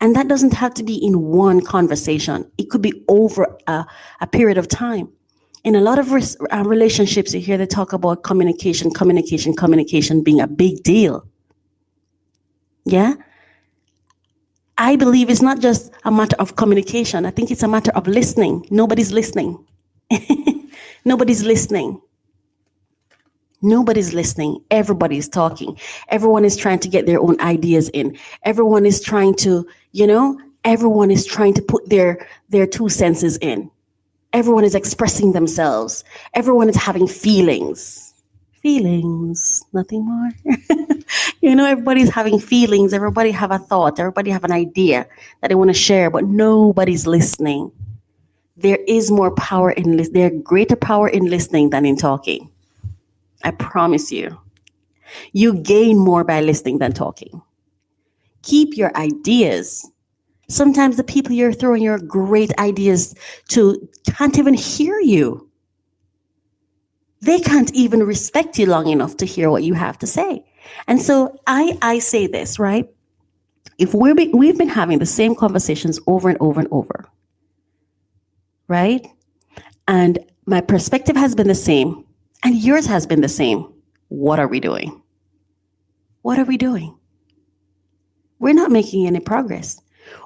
And that doesn't have to be in one conversation. It could be over a period of time. In a lot of relationships, you hear they talk about communication being a big deal. Yeah? I believe it's not just a matter of communication. I think it's a matter of listening. Nobody's listening. Nobody's listening. Nobody's listening. Everybody's talking. Everyone is trying to get their own ideas in. Everyone is trying to, Everyone is trying to put their 2 senses in. Everyone is expressing themselves. Everyone is having feelings. Feelings, nothing more. Everybody's having feelings. Everybody have a thought. Everybody have an idea that they want to share, but nobody's listening. There is more power in listening. There's greater power in listening than in talking. I promise you. You gain more by listening than talking. Keep your ideas. Sometimes the people you're throwing your great ideas to can't even hear you. They can't even respect you long enough to hear what you have to say. And so I say this, right? If we've been having the same conversations over and over and over, right? And my perspective has been the same, and yours has been the same. What are we doing? What are we doing? We're not making any progress.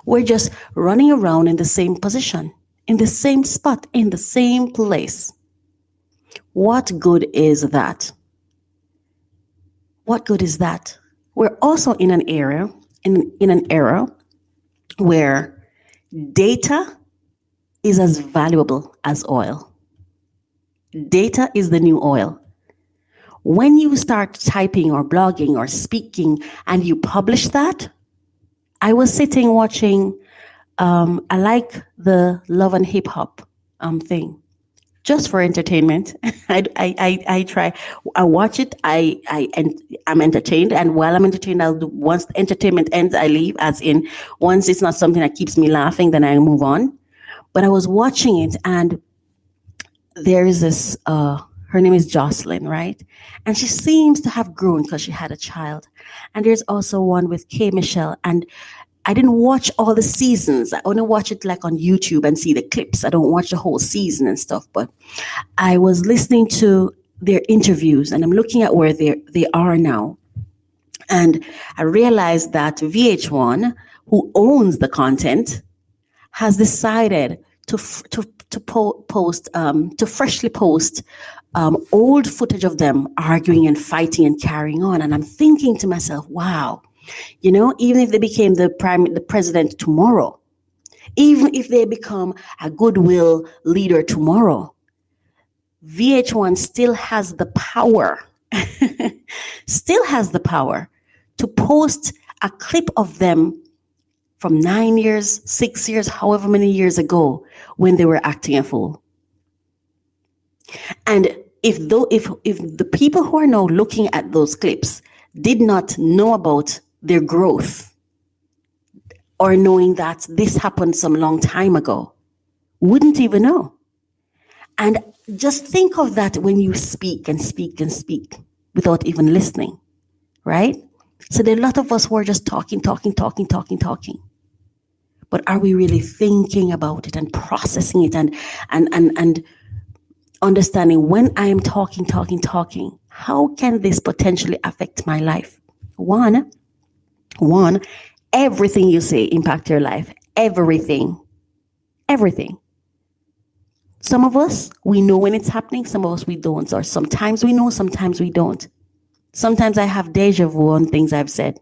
We're just running around in the same position, in the same spot, in the same place. What good is that? What good is that? We're also in an era, in an era where data is as valuable as oil. Data is the new oil. When you start typing or blogging or speaking and you publish that, I was sitting watching, I like the Love and Hip Hop thing, just for entertainment. I try, I watch it, I'm entertained, and while I'm entertained, once the entertainment ends, I leave, as in, once it's not something that keeps me laughing, then I move on. But I was watching it, and there is this, her name is Jocelyn, right? And she seems to have grown because she had a child. And there's also one with K. Michelle. And I didn't watch all the seasons. I only watch it like on YouTube and see the clips. I don't watch the whole season and stuff. But I was listening to their interviews, and I'm looking at where they are now. And I realized that VH1, who owns the content, has decided to freshly post old footage of them arguing and fighting and carrying on. And I'm thinking to myself, wow, even if they became the president tomorrow, even if they become a goodwill leader tomorrow, VH1 still has the power, to post a clip of them from 9 years, 6 years, however many years ago, when they were acting a fool. And if the people who are now looking at those clips did not know about their growth, or knowing that this happened some long time ago, wouldn't even know. And just think of that when you speak and speak and speak without even listening, right? So there are a lot of us who are just talking. But are we really thinking about it and processing it and understanding, when I am talking, how can this potentially affect my life? One, everything you say impacts your life. Everything. Some of us, we know when it's happening. Some of us, we don't. Or sometimes we know, sometimes we don't. Sometimes I have deja vu on things I've said.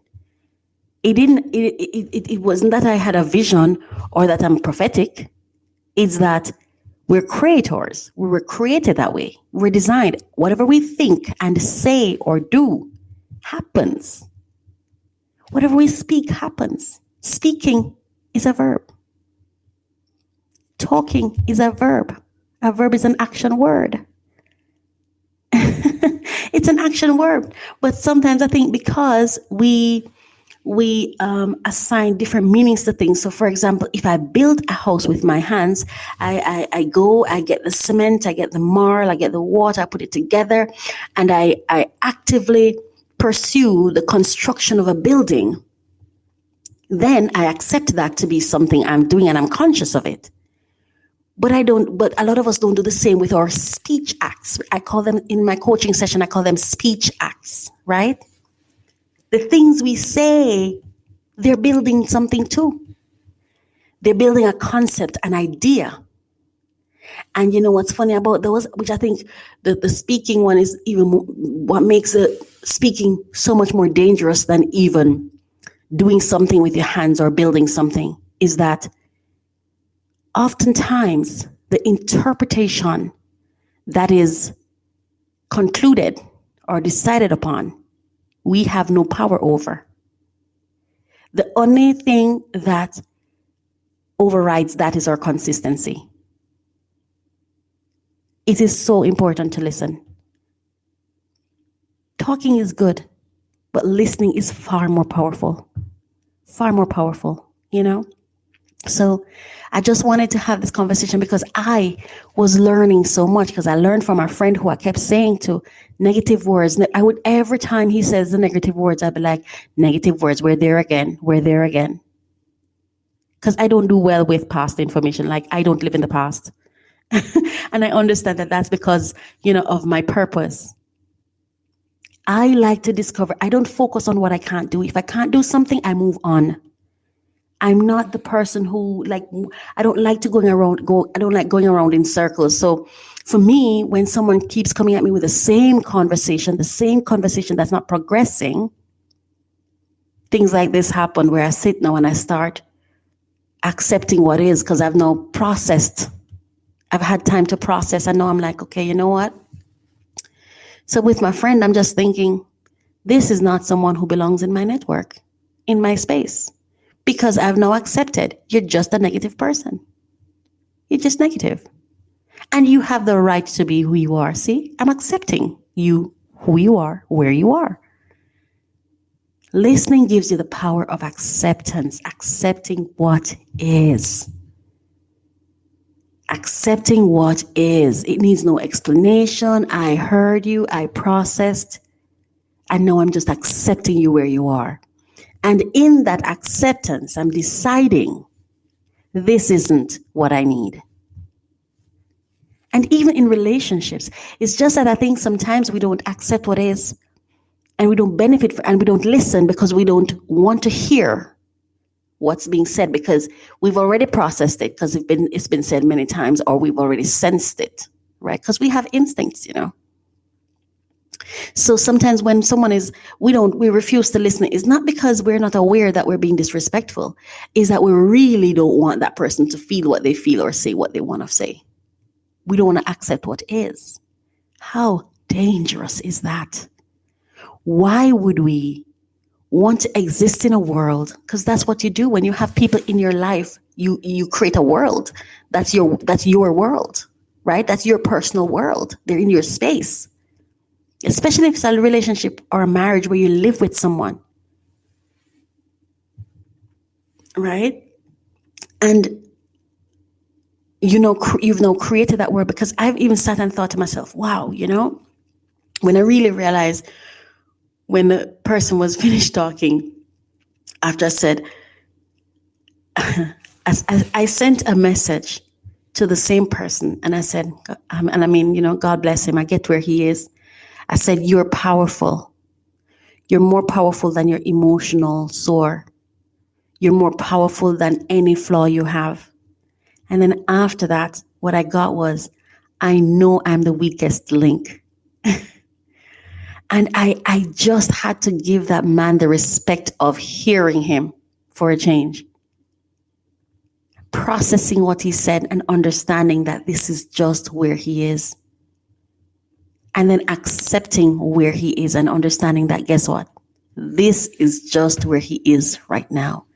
It wasn't that I had a vision or that I'm prophetic. It's that we're creators. We were created that way. We're designed. Whatever we think and say or do happens. Whatever we speak happens. Speaking is a verb. Talking is a verb. A verb is an action word. It's an action word. But sometimes I think because we assign different meanings to things. So for example, if I build a house with my hands, I go, I get the cement, I get the marl, I get the water, I put it together, and I actively pursue the construction of a building. Then I accept that to be something I'm doing, and I'm conscious of it. But a lot of us don't do the same with our speech acts. I call them, in my coaching session, I call them speech acts, right? The things we say, they're building something too. They're building a concept, an idea. And you know what's funny about those, which I think the speaking one is even what makes the speaking so much more dangerous than even doing something with your hands or building something. is that oftentimes the interpretation that is concluded or decided upon, we have no power over. The only thing that overrides that is our consistency. It is so important to listen. Talking is good, but listening is far more powerful. Far more powerful, you know? So I just wanted to have this conversation because I was learning so much, because I learned from a friend who I kept saying to negative words. I would, every time he says the negative words, I'd be like, negative words, we're there again, we're there again. Because I don't do well with past information. Like, I don't live in the past. And I understand that that's because, of my purpose. I like to discover. I don't focus on what I can't do. If I can't do something, I move on. I'm not the person who I don't like going around in circles. So for me, when someone keeps coming at me with the same conversation that's not progressing, things like this happen where I sit now and I start accepting what is, because I've now processed. I've had time to process. I know I'm like, okay, you know what? So with my friend, I'm just thinking, this is not someone who belongs in my network, in my space, because I've now accepted you're just a negative person. You're just negative. And you have the right to be who you are. See, I'm accepting you, who you are, where you are. Listening gives you the power of acceptance, accepting what is. Accepting what is. It needs no explanation. I heard you. I processed. And now I'm just accepting you where you are. And in that acceptance, I'm deciding this isn't what I need. And even in relationships, it's just that I think sometimes we don't accept what is, and we don't benefit and we don't listen because we don't want to hear what's being said, because we've already processed it, because it's been said many times, or we've already sensed it, right? Because we have instincts, So sometimes when we refuse to listen, it's not because we're not aware that we're being disrespectful, is that we really don't want that person to feel what they feel or say what they want to say. We don't want to accept what is. How dangerous is that? Why would we want to exist in a world? Because that's what you do when you have people in your life. You create a world. That's your world, right? That's your personal world. They're in your space. Especially if it's a relationship or a marriage where you live with someone, right? And you've now created that world, because I've even sat and thought to myself, wow, when I really realized, when the person was finished talking, after I said, I sent a message to the same person, and I said, God bless him, I get where he is. I said, you're powerful. You're more powerful than your emotional sore. You're more powerful than any flaw you have. And then after that, what I got was, I know I'm the weakest link. And I just had to give that man the respect of hearing him for a change. Processing what he said and understanding that this is just where he is. And then accepting where he is and understanding that, guess what? This is just where he is right now.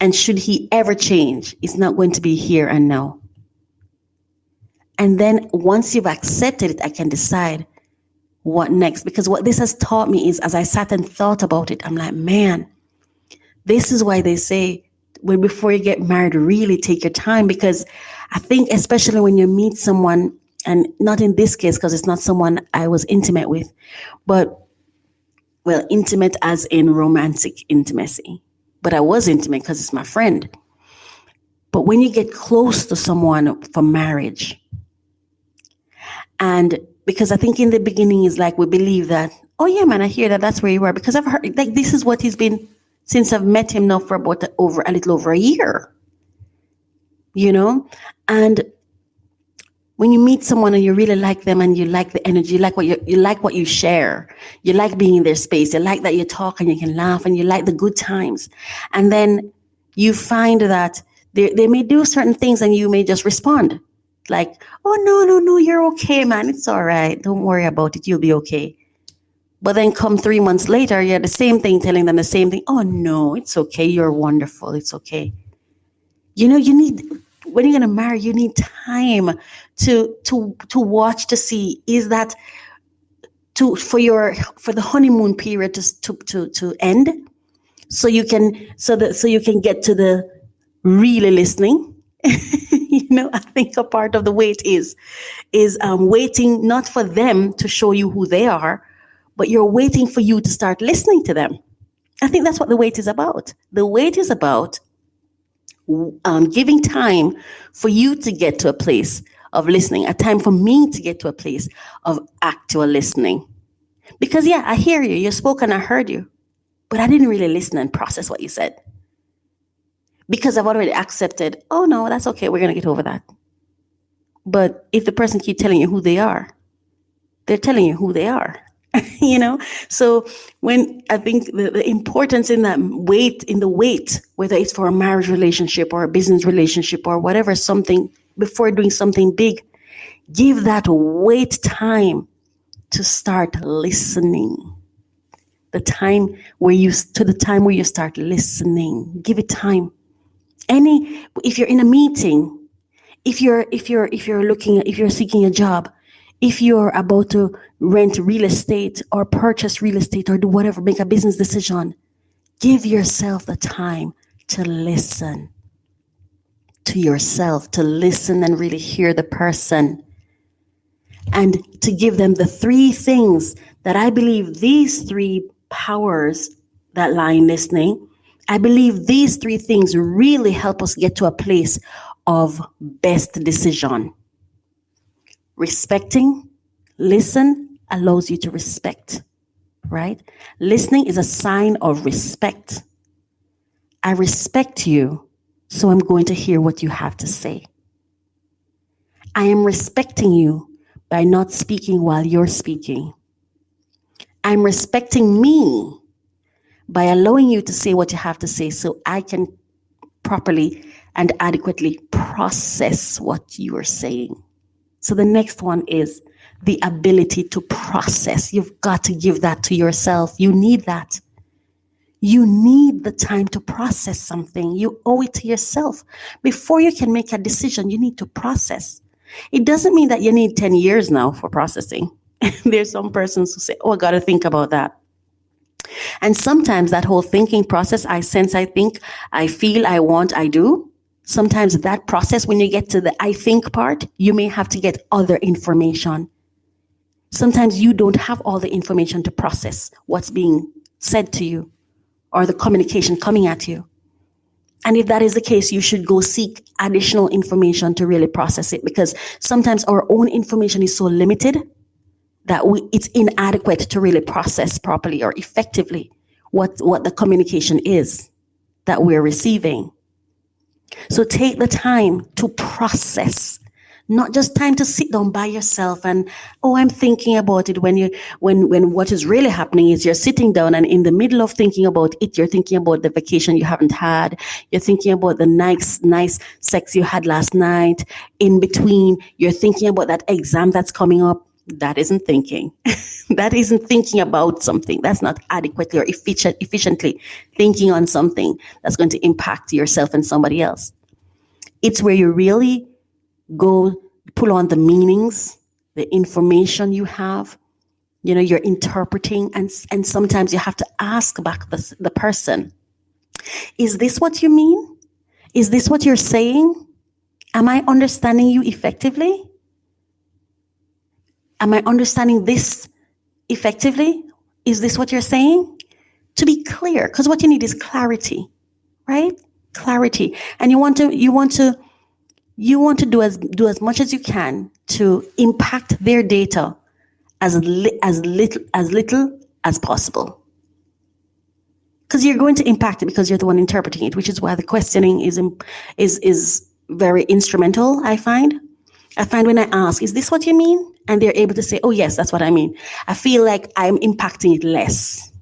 And should he ever change, it's not going to be here and now. And then once you've accepted it, I can decide what next. Because what this has taught me is, as I sat and thought about it, I'm like, man, this is why they say, before you get married, really take your time. Because I think especially when you meet someone, and not in this case, because it's not someone I was intimate with, but, well, intimate as in romantic intimacy. But I was intimate because it's my friend. But when you get close to someone for marriage, and because I think in the beginning is like we believe that, oh yeah, man, I hear that that's where you are, because I've heard, like, this is what he's been since I've met him now for about a little over a year, and when you meet someone and you really like them and you like the energy, you like what you share, you like being in their space, you like that you talk and you can laugh and you like the good times. And then you find that they may do certain things and you may just respond like, oh, no, you're okay, man. It's all right. Don't worry about it. You'll be okay. But then come 3 months later, you're the same thing, telling them the same thing. Oh, no, it's okay. You're wonderful. It's okay. You know, when you're going to marry, you need time to watch to see, is that for the honeymoon period to end, so you can get to the really listening. You know, I think a part of the wait is waiting not for them to show you who they are, but you're waiting for you to start listening to them. I think that's what the wait is about. The wait is about giving time for you to get to a place of listening, a time for me to get to a place of actual listening. Because I hear you, you spoke and I heard you, but I didn't really listen and process what you said. Because I've already accepted, oh no, that's okay, we're going to get over that. But if the person keeps telling you who they are, they're telling you who they are. You know, so when I think the importance in that wait, whether it's for a marriage relationship or a business relationship or whatever, something before doing something big, give that wait time to start listening. The time where you start listening, give it time. If you're in a meeting, if you're seeking a job, if you're about to rent real estate or purchase real estate or do whatever, make a business decision, give yourself the time to listen to yourself, to listen and really hear the person, and to give them the 3 things that I believe, these 3 powers that lie in listening. I believe these 3 things really help us get to a place of best decision. Respecting, listen allows you to respect, right? Listening is a sign of respect. I respect you, so I'm going to hear what you have to say. I am respecting you by not speaking while you're speaking. I'm respecting me by allowing you to say what you have to say so I can properly and adequately process what you are saying. So the next one is the ability to process. You've got to give that to yourself. You need that. You need the time to process something. You owe it to yourself. Before you can make a decision, you need to process. It doesn't mean that you need 10 years now for processing. There's some persons who say, oh, I got to think about that. And sometimes that whole thinking process, I sense, I think, I feel, I want, I do. Sometimes that process, when you get to the I think part, you may have to get other information. Sometimes you don't have all the information to process what's being said to you or the communication coming at you. And if that is the case, you should go seek additional information to really process it, because sometimes our own information is so limited that it's inadequate to really process properly or effectively what the communication is that we're receiving. So take the time to process, not just time to sit down by yourself and, oh, I'm thinking about it, when what is really happening is you're sitting down and in the middle of thinking about it, you're thinking about the vacation you haven't had, you're thinking about the nice sex you had last night, in between, you're thinking about that exam that's coming up. That isn't thinking. That isn't thinking about something. That's not adequately or efficiently thinking on something that's going to impact yourself and somebody else. It's where you really go pull on the meanings, the information you have, you're interpreting, and sometimes you have to ask back the person, is this what you mean? Is this what you're saying? Am I understanding you effectively? Am I understanding this effectively? Is this what you're saying? To be clear, because what you need is clarity, right? Clarity. And you want to do as much as you can to impact their data as little as possible. Because you're going to impact it because you're the one interpreting it, which is why the questioning is very instrumental, I find. When I ask, is this what you mean? And they're able to say, oh, yes, that's what I mean. I feel like I'm impacting it less.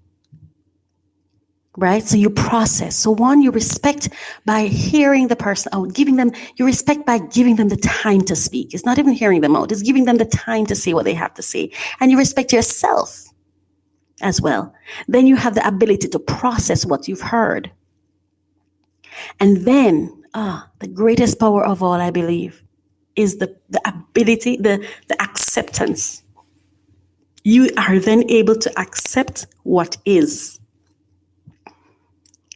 right? So you process. So one, you respect by hearing the person out, you respect by giving them the time to speak. It's not even hearing them out, it's giving them the time to say what they have to say. And you respect yourself as well. Then you have the ability to process what you've heard. And then, the greatest power of all, I believe, is the ability, the acceptance. You are then able to accept what is.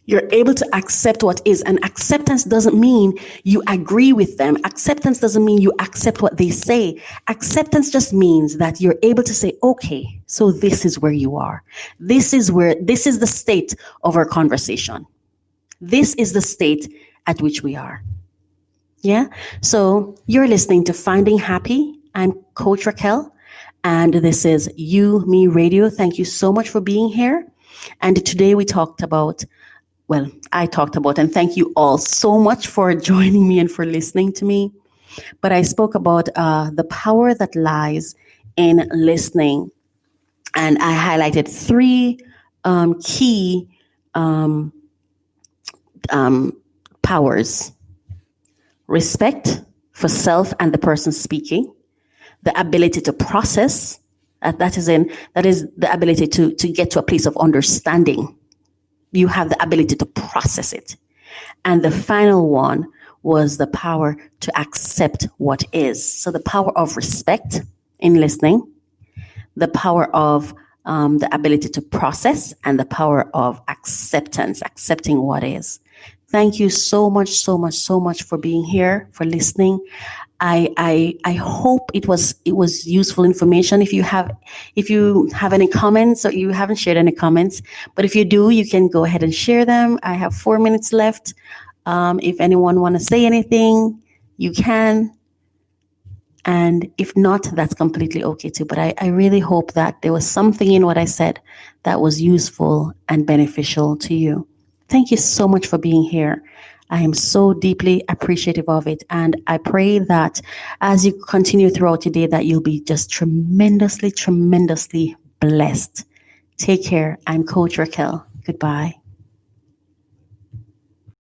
You're able to accept what is. And acceptance doesn't mean you agree with them. Acceptance doesn't mean you accept what they say. Acceptance just means that you're able to say, okay, so this is where you are. This is the state of our conversation. This is the state at which we are. Yeah. So you're listening to Finding Happy. I'm Coach Raquel, and this is UMERADIO. Thank you so much for being here. And today I talked about, and thank you all so much for joining me and for listening to me. But I spoke about the power that lies in listening. And I highlighted 3 key powers: respect for self and the person speaking, the ability to process, that is the ability to get to a place of understanding. You have the ability to process it. And the final one was the power to accept what is. So the power of respect in listening, the power of the ability to process, and the power of acceptance, accepting what is. Thank you so much, so much, so much for being here, for listening. I hope it was useful information. If you have any comments, or you haven't shared any comments, but if you do, you can go ahead and share them. I have 4 minutes left. If anyone want to say anything, you can. And if not, that's completely okay too. But I really hope that there was something in what I said that was useful and beneficial to you. Thank you so much for being here. I am so deeply appreciative of it. And I pray that as you continue throughout your day, that you'll be just tremendously, tremendously blessed. Take care. I'm Coach Raquel. Goodbye.